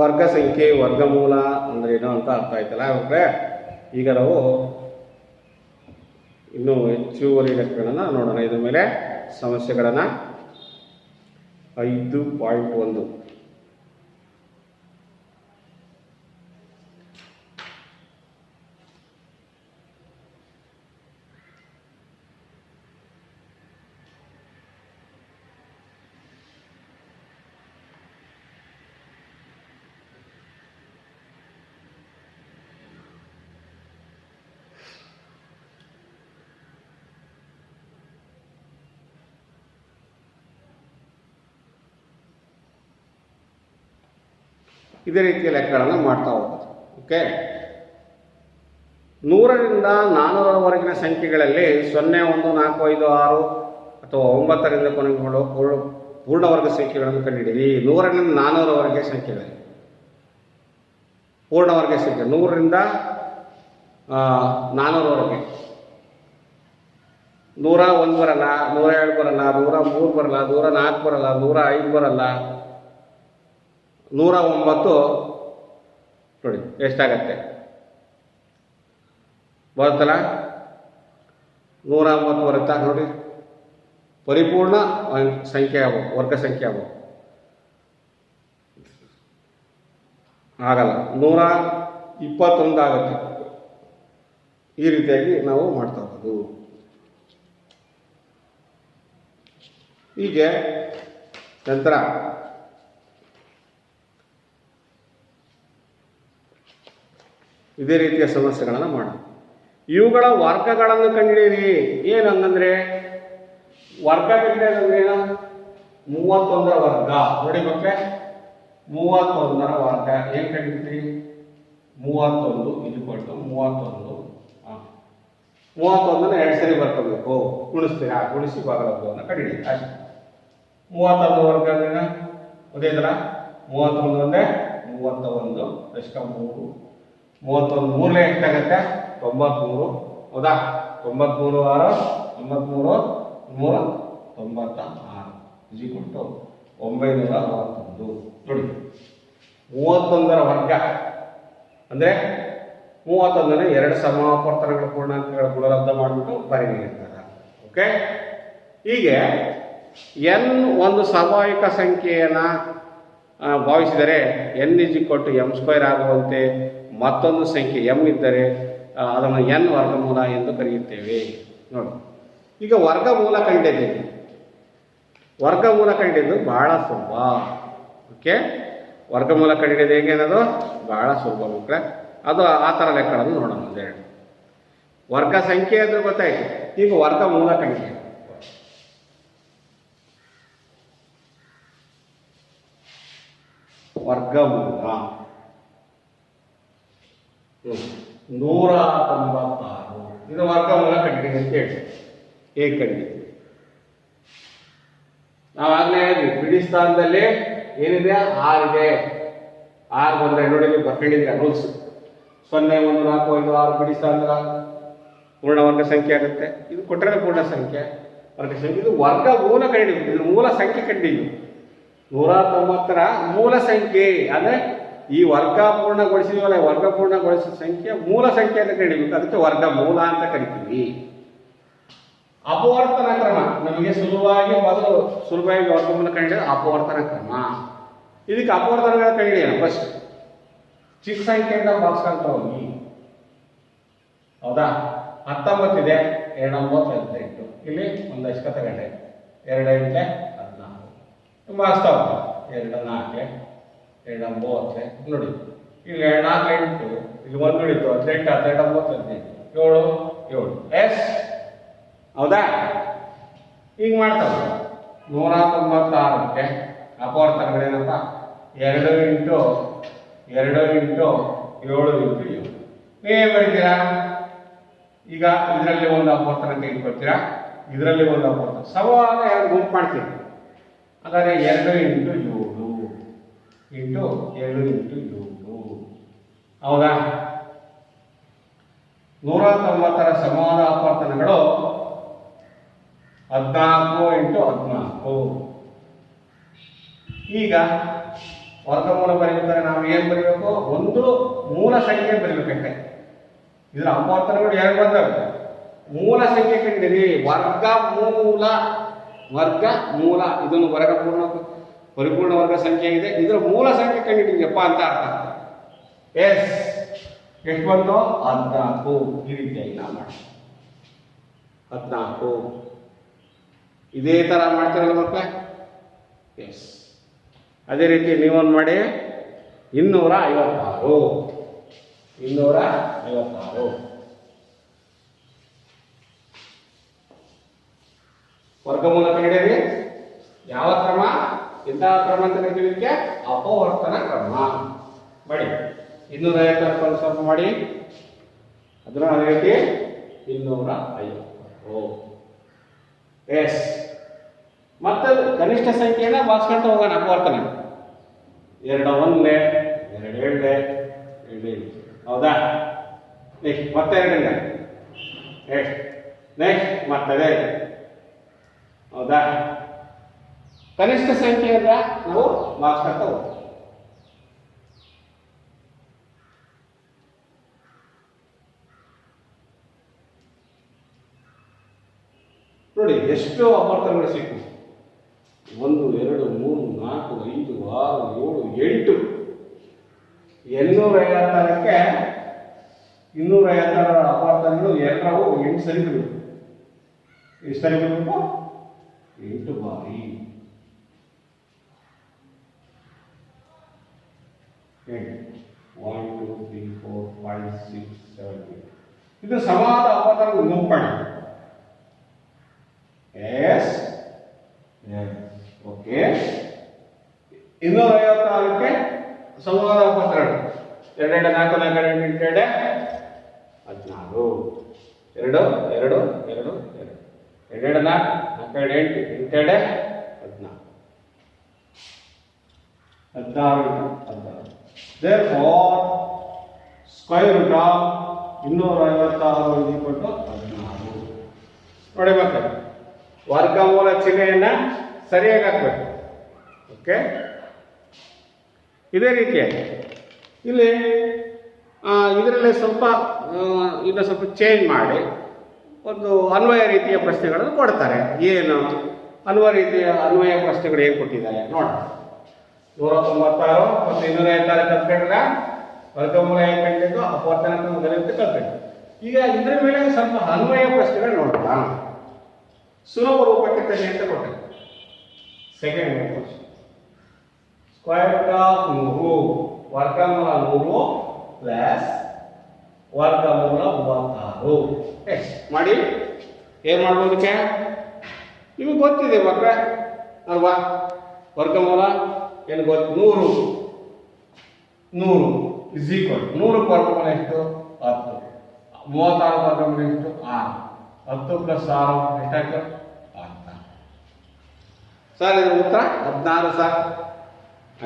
ವರ್ಗ ಸಂಖ್ಯೆ ವರ್ಗಮೂಲ ಅಂದ್ರೆ ಏನೋ ಅಂತ ಅರ್ಥ ಆಯ್ತಲ್ಲ ಮಕ್ಕಳೇ ಈಗ ನಾವು ಇನ್ನೂ ಹೆಚ್ಚುವರಿ ಲೆಕ್ಕಗಳನ್ನು ನೋಡೋಣ ಇದ್ರ ಮೇಲೆ ಸಮಸ್ಯೆಗಳನ್ನು 5.1 ಇದೇ ರೀತಿಯ ಲೆಕ್ಕಗಳನ್ನು ಮಾಡ್ತಾ ಹೋಗೋದು ಓಕೆ 100ರಿಂದ 400ರವರೆಗಿನ ಸಂಖ್ಯೆಗಳಲ್ಲಿ 0 1 4 5 6 ಅಥವಾ 9ರಿಂದ ಕೊನೆಗೊಳ್ಳುವ ಪೂರ್ಣವರ್ಗ ಸಂಖ್ಯೆಗಳನ್ನು ಕಂಡುಹಿಡಿಯಿರಿ 100ರಿಂದ 400ರವರೆಗೆ ಸಂಖ್ಯೆಗಳಿವೆ ಪೂರ್ಣವರ್ಗ ಸಂಖ್ಯೆ 100ರಿಂದ 400ರವರೆಗೆ 101 ಬರಲ್ಲ 102 ಬರಲ್ಲ 103 ಬರಲ್ಲ 104 ಬರಲ್ಲ 105 ಬರಲ್ಲ 109 ನೋಡಿ ಎಷ್ಟಾಗತ್ತೆ ಬರುತ್ತಲ್ಲ 109 ಬರುತ್ತಾ ನೋಡಿ ಪರಿಪೂರ್ಣ ಸಂಖ್ಯೆ ಆಗಬೇಕು ವರ್ಗ ಸಂಖ್ಯೆ ಆಗಬೇಕು ಆಗಲ್ಲ 121 ಆಗುತ್ತೆ ಈ ರೀತಿಯಾಗಿ ನಾವು ಮಾಡ್ತಾ ಹೋಗೋದು ಹೀಗೆ ನಂತರ ಇದೇ ರೀತಿಯ ಸಮಸ್ಯೆಗಳನ್ನು ಮಾಡೋಣ ಇವುಗಳ ವರ್ಗಗಳನ್ನು ಕಂಡುಹಿಡಿಯಿರಿ ಏನು ಹಂಗಂದ್ರೆ ವರ್ಗ ಕಂಡುಹಿಡಿಯೋದಂದ್ರೆ ಏನು 31ರ ವರ್ಗ ನೋಡಿ ಮಕ್ಕಳೇ 31ರ ವರ್ಗ ಏನು ಕಂಡುಹಿಡಿತೀರಿ 31 ಇದುಕೊಟ್ಟು 31 31ನ 2 ಸರಿ ಬರ್ಕೋಬೇಕು ಗುಣಿಸ್ತೀರಾ ಗುಣಿಸಿ ಭಾಗಲಬ್ಧವನ್ನು ಕಂಡುಹಿಡಿಯಿರಿ ಅಷ್ಟೇ 31 ವರ್ಗ ಅಂದ್ರೆ ಅದೇ ಥರ 31 ಅಂದರೆ 31 ಎಷ್ಟ 3 31 ಮೂರನೇ ಎಷ್ಟಾಗತ್ತೆ 93 ಹೌದಾ 93 6 93 3 96 ಇಜಿಕೊಟ್ಟು 961 ನೋಡಿ 31ರ ವರ್ಗ ಅಂದರೆ 31ನೇ 2 ಸಮಾಪರ್ತನಗಳ ಪೂರ್ಣಾಂಕಗಳ ಗುಣಲಬ್ಧ ಮಾಡಿಬಿಟ್ಟು ಬರೆಯಲಿರ್ತಾರೆ ಓಕೆ ಹೀಗೆ n ಒಂದು ಸ್ವಾಭಾವಿಕ ಸಂಖ್ಯೆಯನ್ನು ಭಾವಿಸಿದರೆ n m² ಆಗುವಂತೆ ಮತ್ತೊಂದು ಸಂಖ್ಯೆ m ಇದ್ದರೆ ಅದನ್ನು n ವರ್ಗಮೂಲ ಎಂದು ಕರೆಯುತ್ತೇವೆ ನೋಡಿ ಈಗ ವರ್ಗಮೂಲ ಕಂಡಿದ್ದೀವಿ ವರ್ಗಮೂಲ ಕಂಡಿದ್ದು ಬಹಳ ಸುಲಭ ಓಕೆ ವರ್ಗಮೂಲ ಕಂಡಿದ್ದು ಹೇಗೆ ಅನ್ನೋದು ಬಹಳ ಸುಲಭ ಮಕ್ಕಳೇ ಅದು ಆ ಥರ ಲೆಕ್ಕಗಳನ್ನು ನೋಡೋಣ ಒಂದೆರಡು ವರ್ಗ ಸಂಖ್ಯೆ ಅಂದ್ರೆ ಗೊತ್ತಾಯ್ತು ಈಗ ವರ್ಗಮೂಲ ಕಂಡಿದ್ದೀವಿ ವರ್ಗಮೂಲ 196. ಇದು ವರ್ಗಮೂಲ ಕಂಡಿದ್ದೀವಿ ಅಂತ ಹೇಳಿ ಹೇಗೆ ಕಂಡಿದ್ದೀವಿ ನಾವಾಗಲೇ ಬಿಡಿ ಸ್ಥಾನದಲ್ಲಿ ಏನಿದೆ 6 ಇದೆ. 6 ಬಂದರೆ ನೋಡಿ ನೀವು ಬರ್ಕೊಂಡಿದ್ದೀರಾ ರೂಲ್ಸ್. 0 1 4 5 6 ಬಿಡಿ ಸ್ಥಾನದಲ್ಲಿ ಪೂರ್ಣ ವರ್ಗ ಸಂಖ್ಯೆ ಆಗುತ್ತೆ. ಇದು ಕೊಟ್ಟರೆ ಪೂರ್ಣ ಸಂಖ್ಯೆ ವರ್ಗ ಸಂಖ್ಯೆ. ಇದು ವರ್ಗಮೂಲ ಕಂಡಿದ್ದೀವಿ. ಇದು ಮೂಲ ಸಂಖ್ಯೆ ಕಂಡಿದ್ದೀವಿ. 190ರ ಮೂಲ ಸಂಖ್ಯೆ ಅಂದರೆ ಈ ವರ್ಗ ಪೂರ್ಣಗೊಳಿಸಿದೀವಲ್ಲ, ವರ್ಗ ಪೂರ್ಣಗೊಳಿಸಿದ ಸಂಖ್ಯೆ ಮೂಲ ಸಂಖ್ಯೆ ಅಂತ ಕರೀಬೇಕು. ಅದಕ್ಕೆ ವರ್ಗಮೂಲ ಅಂತ ಕರಿತೀವಿ. ಅಪವರ್ತನ ಕ್ರಮ ನಮಗೆ ಸುಲಭವಾಗಿ ವರ್ಗಮೂಲ ಕಂಡಿಡಿದ ಅಪವರ್ತನ ಕ್ರಮ. ಇದಕ್ಕೆ ಅಪವರ್ತನಗಳ ಕಂಡಿಡಿಯೋಣ. ಫಸ್ಟ್ ಚಿಕ್ಕ ಸಂಖ್ಯೆಯಿಂದ ಭಾಗಿಸ್ಕೊಂತ ಹೋಗಿ. ಹೌದಾ? 19 ಇದೆ, 2 9 18. ಇಲ್ಲಿ ಒಂದು ದಶಕ ತಗೊಂಡೆ, 2 8 14 ಭಾಗಿಸ್ತಾ ಹೋಗ್ತಾ 2 4 2 9 ನೋಡಿ. ಇಲ್ಲಿ 4 8 ಇಲ್ಲಿ 1 ಉಳಿತು 18 18 9 7 7 ಎಸ್. ಹೌದಾ? ಈಗ ಮಾಡ್ತಾವ 196ಕ್ಕೆ ಅಪವರ್ತನಗಳೇನಪ್ಪ 2 ಇಂಟು 2 ಇಂಟು 7 ಇಂಟು 7. ನೀವೇನು ಬರೀತೀರಾ? ಈಗ ಇದರಲ್ಲಿ ಒಂದು ಅಪವರ್ತನ ತೆಗೆದುಕೊಳ್ತೀರಾ, ಇದರಲ್ಲಿ ಒಂದು ಅಪವರ್ತನ ಸವಾಲ 2 ಗುಂಪು ಮಾಡ್ತೀರಿ. ಹಾಗಾದರೆ 2 ಇಂಟು 7 ಇಂಟು 2 ಇಂಟು 7. ಹೌದಾ? 190ರ ಸಮಾನ ಅಪವರ್ತನಗಳು 14 ಇಂಟು 14. ಈಗ ವರ್ಗಮೂಲ ಬರೀಬೇಕಾದ್ರೆ ನಾವು ಏನು ಬರೀಬೇಕು? ಒಂದು ಮೂಲ ಸಂಖ್ಯೆ ಬರೀಬೇಕಂತೆ. ಇದರ ಅಪವರ್ತನಗಳು 2 ಬಂದವೆ. ಮೂಲ ಸಂಖ್ಯೆ ಕಂಡಿದ್ದೀವಿ. ವರ್ಗಮೂಲ ಇದೊಂದು ಪರಿಪೂರ್ಣ ವರ್ಗ ಸಂಖ್ಯೆ ಇದೆ. ಇದರ ಮೂಲ ಸಂಖ್ಯೆ ಕಂಡಿದ್ದೀವಿಯಪ್ಪ ಅಂತ ಅರ್ಥ. ಎಸ್. ಎಷ್ಟು ಬಂತು? 14. ಈ ರೀತಿಯಾಗಿ ನಾವು ಮಾಡಿ 14 ಇದೇ ಥರ ಮಾಡ್ತಿರಲ್ಲ ಮಕ್ಕಳೇ. ಎಸ್. ಅದೇ ರೀತಿ ನೀವೊಂದು ಮಾಡಿ 256 ವರ್ಗಮೂಲ ಕಂಡಿದ್ದೀವಿ. ಯಾವ ಕ್ರಮ? ಎಂತಹ ಕ್ರಮ ಅಂತ ಕರಿತೀವಿ? ಇದಕ್ಕೆ ಅಪವರ್ತನ ಕ್ರಮ. ಮಾಡಿ 256 ಸ್ವಲ್ಪ ಮಾಡಿ. ಅದನ್ನು ಅದೇ ರೀತಿ 250. ಎಸ್. ಮತ್ತೆ ಕನಿಷ್ಠ ಸಂಖ್ಯೆಯನ್ನು ಭಾಗಿಸ್ಕೊಂತ ಹೋಗೋಣ. ಅಪವರ್ತನ 2 1 2 2 2. ಹೌದಾ? ನೆಕ್ಸ್ಟ್ ಮತ್ತೆ 2 ನೆಕ್ಸ್ಟ್ ಮತ್ತದೆ. ಹೌದಾ? ಕನಿಷ್ಠ ಸಂಖ್ಯೆಯಿಂದ ನಾವು ಭಾಗಿಸ್ಕೊಂತ ಹೋಗ್ತೀವಿ. ನೋಡಿ ಎಷ್ಟು ಅಪವರ್ತನಗಳು ಸಿಕ್ಕು. 1 2 3 4 5 6 7 8. 256ಕ್ಕೆ 256ರ ಅಪವರ್ತನಗಳು 8 ಸರಿ ಬರಬೇಕು. ಎಷ್ಟು ಸರಿ ಬರಬೇಕು? 8 ಬಾರಿ. 1 2 3 4 5 6 7 8. ಇದು ಸಮಾನ ಅಪವರ್ತನ ಗುಂಪಣ. ಎಸ್. ಓಕೆ. 256ಕ್ಕೆ ಸಮಾನ ಅಪವರ್ತನಗಳು 2 2 4 4 2 2 16. 2 2 2 2 2 4 4 8 2 16. Therefore, square root of 256 is equal to 16. ನೋಡಿ ಮಕ್ಕಳು, ವರ್ಗಮೂಲ ಚಿಹ್ನೆಯನ್ನು ಸರಿಯಾಗಿ ಹಾಕಬೇಕು. ಓಕೆ. ಇದೇ ರೀತಿಯಾಗಿ ಇಲ್ಲಿ ಇದರಲ್ಲಿ ಸ್ವಲ್ಪ ಚೇಂಜ್ ಮಾಡಿ ಒಂದು ಅನ್ವಯ ರೀತಿಯ ಪ್ರಶ್ನೆಗಳನ್ನು ಕೊಡ್ತಾರೆ. ಏನು ಅನ್ವಯ ಪ್ರಶ್ನೆಗಳು ಏನು ಕೊಟ್ಟಿದ್ದಾರೆ ನೋಡೋಣ. 196 ಮತ್ತು 256 ಕಲ್ತ್ಕೊಂಡ್ರೆ ವರ್ಗಮೂಲ ಏನು ಕಂಡಿದ್ದು, ಅಪವರ್ತನ ಅಂತ ಕಲ್ತ್ಕೊಂಡು ಈಗ ಇದರ ಮೇಲೆ ಸ್ವಲ್ಪ ಅನ್ವಯ ಪ್ರಶ್ನೆಗಳು ನೋಡೋಣ. ಸುಲಭ ರೂಪಕ್ಕೆ ತನ್ನಿ ಅಂತ ಕೊಟ್ಟೆ. Second question. Square root of 3 ವರ್ಗಮೂಲ 3 ಪ್ಲಸ್ ವರ್ಗಮೂಲ 36. ಎಸ್ ಮಾಡಿ ಏನು ಮಾಡ್ಬೋದಕ್ಕೆ ನಿಮಗೆ ಗೊತ್ತಿದೆ ಮಕ್ಕಳೇ ಅಲ್ವಾ? ವರ್ಗಮೂಲ ಏನು ಗೊತ್ತು? 100 100 ಇಸ್ ಈಕ್ವಲ್ 100 ವರ್ಗಮೂಲ ಎಷ್ಟು 10 36 ವರ್ಗಮೂಲ ಎಷ್ಟು 6 10 ಪ್ಲಸ್ 6 ಎಷ್ಟಾಯ್ತು 16 ಸರ್ ಇದರ ಉತ್ತರ 16 ಸರ್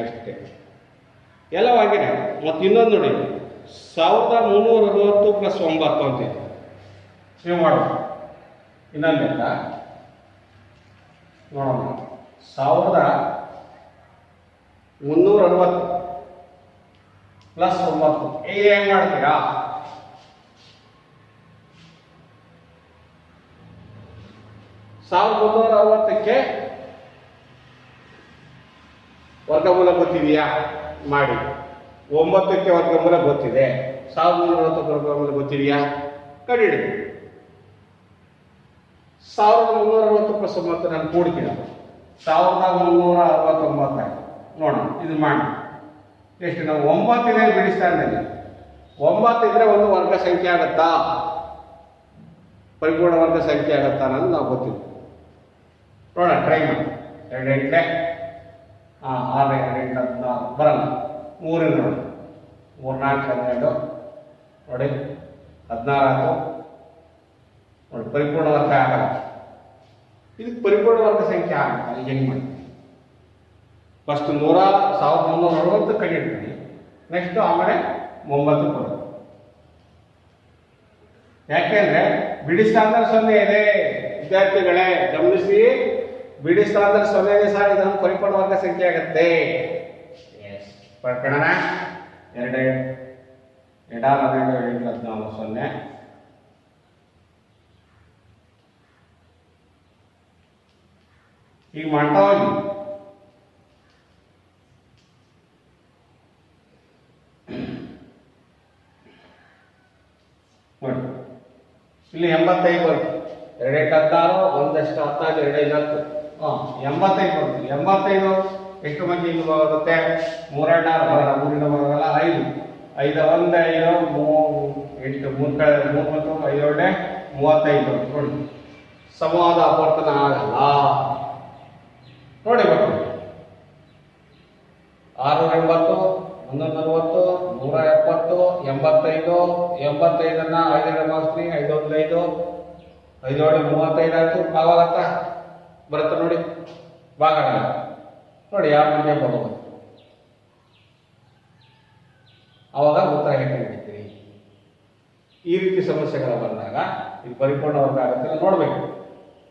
ಅಷ್ಟೇ ಎಲ್ಲವಾಗಿದೆ ಮತ್ತು ಇನ್ನೊಂದು ನೋಡಿ 1360 ಪ್ಲಸ್ 9 ಅಂತಿದೆ ನೀವು ಮಾಡೋಣ ಇನ್ನೊಂದು ಲೆಕ್ಕ ನೋಡೋಣ 1360 ಪ್ಲಸ್ 9 ಈಗ ಏನು ಮಾಡ್ತೀರಾ 1360ಕ್ಕೆ ವರ್ಗಮೂಲ ಗೊತ್ತಿದೆಯಾ ಮಾಡಿ 9ಕ್ಕೆ ವರ್ಗಮೂಲ ಗೊತ್ತಿದೆ 1360 ವರ್ಗಮೂಲ ಗೊತ್ತಿದೆಯಾ ಕಂಡುಹಿಡಿ 1360 ಪ್ಲಸ್ 9 ನಾನು ಕೂಡ್ತೀನಿ 1369 ನೋಡೋಣ ಇದು ಮಾಡಿ ಎಷ್ಟು ನಾವು 9 ಇದೆ ಬಿಡಿಸ್ತಾನೆ 9 ಇದ್ರೆ ಒಂದು ವರ್ಗ ಸಂಖ್ಯೆ ಆಗುತ್ತಾ ಪರಿಪೂರ್ಣ ವರ್ಗ ಸಂಖ್ಯೆ ಆಗುತ್ತಾ ಅನ್ನೋದು ನಾವು ಗೊತ್ತಿಲ್ಲ ನೋಡೋಣ ಟ್ರೈ ಮಾಡಿ 2 ಎಂಟ್ಲೆ 6 2 8 14 ಬರಲ್ಲ 3 ನೋಡಿ 3 4 12 ನೋಡಿ 16 ಆಯಿತು ನೋಡಿ ಪರಿಪೂರ್ಣ ವರ್ಗ ಆಗಲ್ಲ ಇದಕ್ಕೆ ಪರಿಪೂರ್ಣ ವರ್ಗ ಸಂಖ್ಯೆ ಆಗುತ್ತೆ ಅದು ಹೆಂಗೆ ಮಾಡ್ತೀವಿ ಫಸ್ಟ್ 1360 ಕಂಡಿಡ್ತೀನಿ ನೆಕ್ಸ್ಟ್ ಆಮೇಲೆ 9 ಬರೋದು ಯಾಕೆಂದ್ರೆ ಬಿಡಿ ಸ್ಥಾನದ 0 ಇದೆ ವಿದ್ಯಾರ್ಥಿಗಳೇ ಗಮನಿಸಿ ಬಿಡಿ ಸ್ಥಾನದ 0 ಇದೆ ಸರ್ ಇದನ್ನು ಪರಿಪೂರ್ಣ ವರ್ಗ ಸಂಖ್ಯೆ ಆಗುತ್ತೆ ಬರ್ಕೊಳ್ಳೋಣ 2 2 12 8 14 0 ಈಗ ಮಾಡ್ತಾ ಹೋಗಿ ನೋಡಿ ಇಲ್ಲಿ 85 ಬರುತ್ತೆ 2 16 ಒಂದಷ್ಟು 14 2 10 85 ಬರುತ್ತೆ 85 ಎಷ್ಟು ಮಂದಿ ಇನ್ನು ಬರುತ್ತೆ 3 2 6 ಬರಲ್ಲ 3 ಬರೋಲ್ಲ 5 5 1 5 3 8 3 3 ಮತ್ತು 5 2 35 ನೋಡಿ ಸಮವಾದ ಅಪವರ್ತನ ಆಗಲ್ಲ ನೋಡಿ ಬರ್ತೀವಿ 680 140 170 85 85 5 ಮಾಸ್ತಿ 5 1 5 5 35 ಆಯ್ತು ಭಾವಾಗತ್ತಾ ಬರುತ್ತೆ ನೋಡಿ ಭಾಗ ನೋಡಿ ಯಾವ ಮುಂದೆ ಬರೋದು ಆವಾಗ ಉತ್ತರ ಹೇಗೆ ಹಿಡಿತೀರಿ ಈ ರೀತಿ ಸಮಸ್ಯೆಗಳು ಬಂದಾಗ ಇದು ಪರಿಪೂರ್ಣ ವರ್ಗ ಆಗುತ್ತೆ ನೋಡಬೇಕು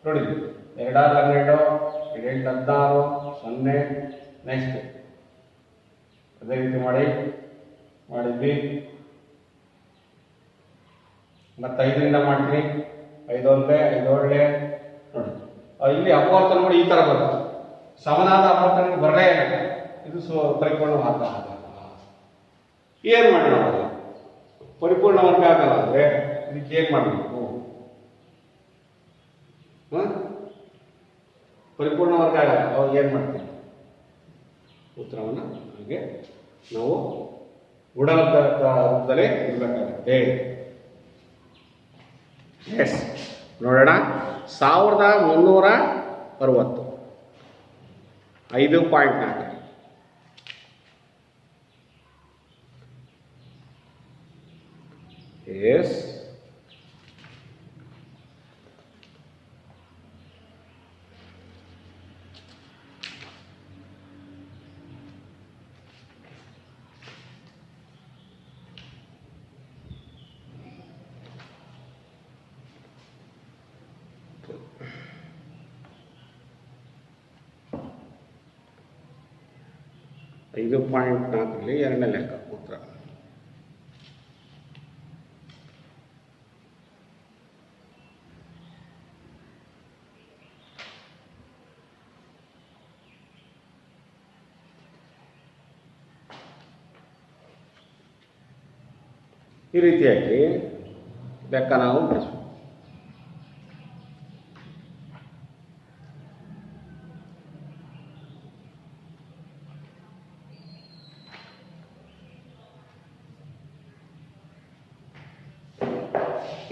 ನೋಡಿ 2 12 8 16 0 ನೆಕ್ಸ್ಟ್ ಅದೇ ರೀತಿ ಮಾಡಿದ್ವಿ ಮತ್ತೆ 5ರಿಂದ ಮಾಡ್ತೀನಿ 5 1 5 ಒಳ್ಳೆ ನೋಡಿ ಇಲ್ಲಿ ಅಪವರ್ತನ ನೋಡಿ ಈ ತರ ಬರುತ್ತೆ ಸಮನಾದ ಅಪವರ್ತನ ಬರಲೇ ಇಲ್ಲ ಇದು ಪರಿಪೂರ್ಣ ವರ್ಗ ಆಗಲ್ಲ ಏನು ಮಾಡೋಣ ಪರಿಪೂರ್ಣ ವರ್ಗ ಆಗಲ್ಲ ಅಂದ್ರೆ ಇದಕ್ಕೆ ಏನು ಮಾಡಬೇಕು ಪರಿಪೂರ್ಣ ವರ್ಗ ಆಗಲ್ಲ ಅವಾಗ ಏನು ಮಾಡ್ತೀವಿ ಉತ್ತರವನ್ನು ಹಾಗೆ ನಾವು ಗುಣಾಂಕದ ರೂಪದಲ್ಲೇ ಇರಬೇಕಾಗುತ್ತೆ ಎಸ್ ನೋಡೋಣ 1360 5.4 ಎಸ್ .4 ಎರಡನೇ ಲೆಕ್ಕ ಉತ್ತರ ಈ ರೀತಿಯಾಗಿ ಲೆಕ್ಕ ನಾವು ಬಿಡಿಸ್ಬೇಕು.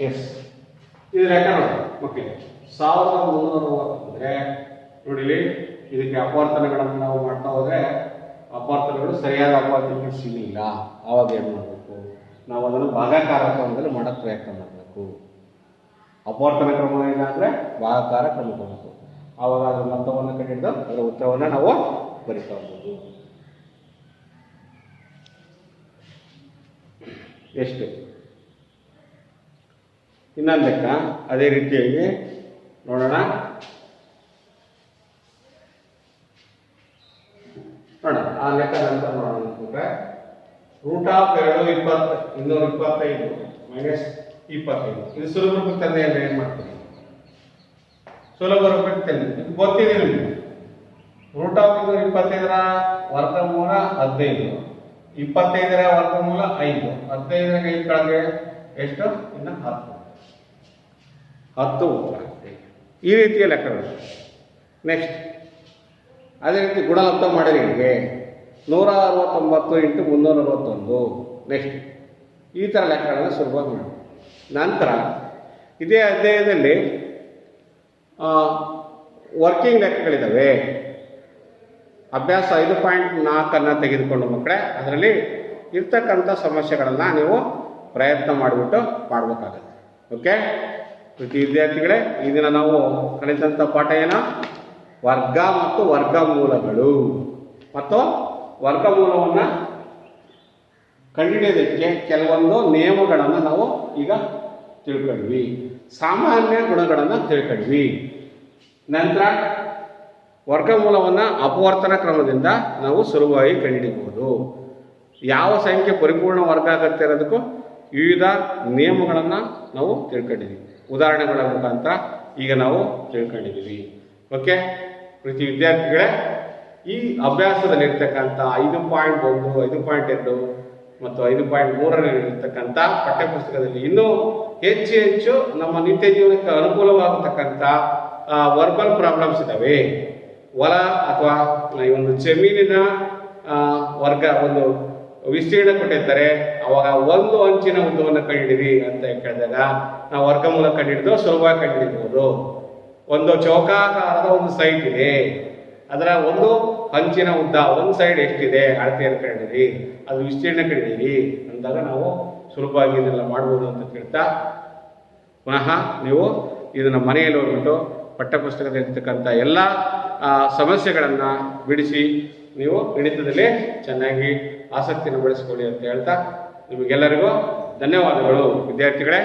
ಎಸ್ ಇದು ಲೆಕ್ಕ ನೋಡಿ ಮಕ್ಕಳಿಗೆ 1360 ಅಂದರೆ ನೋಡಿ ಇದಕ್ಕೆ ಅಪವರ್ತನಗಳನ್ನು ನಾವು ಮಾಡ್ತಾ ಹೋದ್ರೆ ಅಪಾರ್ತಗಳು ಸರಿಯಾದ ಅಪಾರ್ತಗಳು ಸಿಗಲಿಲ್ಲ, ಆವಾಗ ಏನು ಮಾಡಬೇಕು? ನಾವು ಅದನ್ನು ಭಾಗಾಕಾರ ಕ್ರಮದಲ್ಲಿ ಮಾಡೋಕ್ಕೆ ಪ್ರಯತ್ನ ಮಾಡಬೇಕು. ಅಪಾರ್ತನ ಕ್ರಮ ಇಲ್ಲ ಅಂದರೆ ಭಾಗಾಕಾರ ಕ್ರಮ ಕೊಡಬೇಕು. ಆವಾಗ ಅದರ ಮೊತ್ತವನ್ನು ಕಂಡಿಡಿದು ಅದರ ಉತ್ತರವನ್ನು ನಾವು ಬರಿತಾ ಹೋಗ್ಬೋದು. ಎಷ್ಟು? ಇನ್ನೊಂದು ಲೆಕ್ಕ ಅದೇ ರೀತಿಯಾಗಿ ನೋಡೋಣ. ಆ ಲೆಕ್ಕ ನಂತರ ನೋಡೋಣ. ಅಂತಂದ್ರೆ ರೂಟ್ ಆಫ್ 225 ಮೈನಸ್ 25 ಇದು ಸುಲಭ ರೂಪಕ್ಕೆ ತಂದೆ ಅಂದ್ರೆ ಏನು ಮಾಡ್ತೀವಿ? ಸುಲಭ ರೂಪಕ್ಕೆ ತಂದೆ ಇದು ಗೊತ್ತಿದೆ ನಿಮಗೆ. ರೂಟ್ ಆಫ್ 225ರ ವರ್ಗಮೂಲ 15, 25ರ ವರ್ಗಮೂಲ 5, 15ರ 5 ಕಳೆದ್ರೆ ಎಷ್ಟು? ಇನ್ನು 10 ಉತ್ತರ. ಈ ರೀತಿಯ ಲೆಕ್ಕಗಳು. ನೆಕ್ಸ್ಟ್ ಅದೇ ರೀತಿ ಗುಣಲಬ್ಧ ಮಾಡಿರಿ ಹೀಗೆ 169 × 361. ನೆಕ್ಸ್ಟ್ ಈ ಥರ ಲೆಕ್ಕಗಳನ್ನು ಸುಲಭವಾಗಿ ಮಾಡಿ. ನಂತರ ಇದೇ ಅಧ್ಯಾಯದಲ್ಲಿ ವರ್ಕಿಂಗ್ ಲೆಕ್ಕಗಳಿದ್ದಾವೆ. ಅಭ್ಯಾಸ 5.4 ತೆಗೆದುಕೊಂಡು ಮಕ್ಕಳೇ ಅದರಲ್ಲಿ ಇರ್ತಕ್ಕಂಥ ಸಮಸ್ಯೆಗಳನ್ನು ನೀವು ಪ್ರಯತ್ನ ಮಾಡಿಬಿಟ್ಟು ಮಾಡಬೇಕಾಗತ್ತೆ. ಓಕೆ ಪ್ರತಿ ವಿದ್ಯಾರ್ಥಿಗಳೇ, ಈ ದಿನ ನಾವು ಕಲಿತಂಥ ಪಾಠ ಏನು? ವರ್ಗ ಮತ್ತು ವರ್ಗಮೂಲಗಳು. ಮತ್ತು ವರ್ಗಮೂಲವನ್ನು ಕಂಡುಹಿಡಿಯೋದಕ್ಕೆ ಕೆಲವೊಂದು ನಿಯಮಗಳನ್ನು ನಾವು ಈಗ ತಿಳ್ಕೊಂಡ್ವಿ. ಸಾಮಾನ್ಯ ಗುಣಗಳನ್ನು ತಿಳ್ಕೊಂಡ್ವಿ. ನಂತರ ವರ್ಗಮೂಲವನ್ನು ಅಪವರ್ತನ ಕ್ರಮದಿಂದ ನಾವು ಸುಲಭವಾಗಿ ಕಂಡುಹಿಡಿಯಬಹುದು. ಯಾವ ಸಂಖ್ಯೆ ಪರಿಪೂರ್ಣ ವರ್ಗ ಆಗುತ್ತೆ ಅನ್ನೋದಕ್ಕೂ ವಿವಿಧ ನಿಯಮಗಳನ್ನು ನಾವು ತಿಳ್ಕೊಂಡಿದ್ದೀವಿ. ಉದಾಹರಣೆಗಳ ಮುಖಾಂತರ ಈಗ ನಾವು ತಿಳ್ಕೊಂಡಿದ್ದೀವಿ. ಓಕೆ ಪ್ರತಿ ವಿದ್ಯಾರ್ಥಿಗಳೇ, ಈ ಅಭ್ಯಾಸದಲ್ಲಿರ್ತಕ್ಕಂಥ 5.1, 5.2 ಮತ್ತು 5.3 ಪಠ್ಯಪುಸ್ತಕದಲ್ಲಿ ಇನ್ನೂ ಹೆಚ್ಚು ನಮ್ಮ ನಿತ್ಯ ಜೀವನಕ್ಕೆ ಅನುಕೂಲವಾಗತಕ್ಕಂಥ ವರ್ಬಲ್ ಪ್ರಾಬ್ಲಮ್ಸ್ ಇದ್ದಾವೆ. ಹೊಲ ಅಥವಾ ಒಂದು ಜಮೀನಿನ ವರ್ಗ ಒಂದು ವಿಸ್ತೀರ್ಣ ಕೊಟ್ಟಿರ್ತಾರೆ. ಅವಾಗ ಒಂದು ಅಂಚಿನ ಉದ್ದವನ್ನು ಕಂಡುಹಿಡಿರಿ ಅಂತ ಕೇಳಿದಾಗ ನಾವು ವರ್ಗಮೂಲ ಕಂಡುಹಿಡಿದು ಸುಲಭವಾಗಿ ಕಂಡುಹಿಡಿಬಹುದು. ಒಂದು ಚೌಕಾಕಾರದ ಒಂದು ಸೈಟ್ ಇದೆ, ಅದರ ಒಂದು ಅಂಚಿನ ಉದ್ದ ಒಂದು ಸೈಡ್ ಎಷ್ಟಿದೆ ಅಳತೆಯನ್ನು ಕಂಡಿರಿ, ಅದು ವಿಸ್ತೀರ್ಣ ಕಂಡಿರಿ ಅಂದಾಗ ನಾವು ಸುಲಭವಾಗಿ ಇದನ್ನೆಲ್ಲ ಮಾಡ್ಬೋದು ಅಂತ ಕೇಳ್ತಾ, ಪುನಃ ನೀವು ಇದನ್ನು ಮನೆಯಲ್ಲಿ ಹೋಗ್ಬಿಟ್ಟು ಪಠ್ಯಪುಸ್ತಕದಲ್ಲಿರ್ತಕ್ಕಂಥ ಎಲ್ಲ ಸಮಸ್ಯೆಗಳನ್ನು ಬಿಡಿಸಿ ನೀವು ಗಣಿತದಲ್ಲಿ ಚೆನ್ನಾಗಿ ಆಸಕ್ತಿಯನ್ನು ಬೆಳೆಸ್ಕೊಳ್ಳಿ ಅಂತ ಹೇಳ್ತಾ ನಿಮಗೆಲ್ಲರಿಗೂ ಧನ್ಯವಾದಗಳು ವಿದ್ಯಾರ್ಥಿಗಳೇ.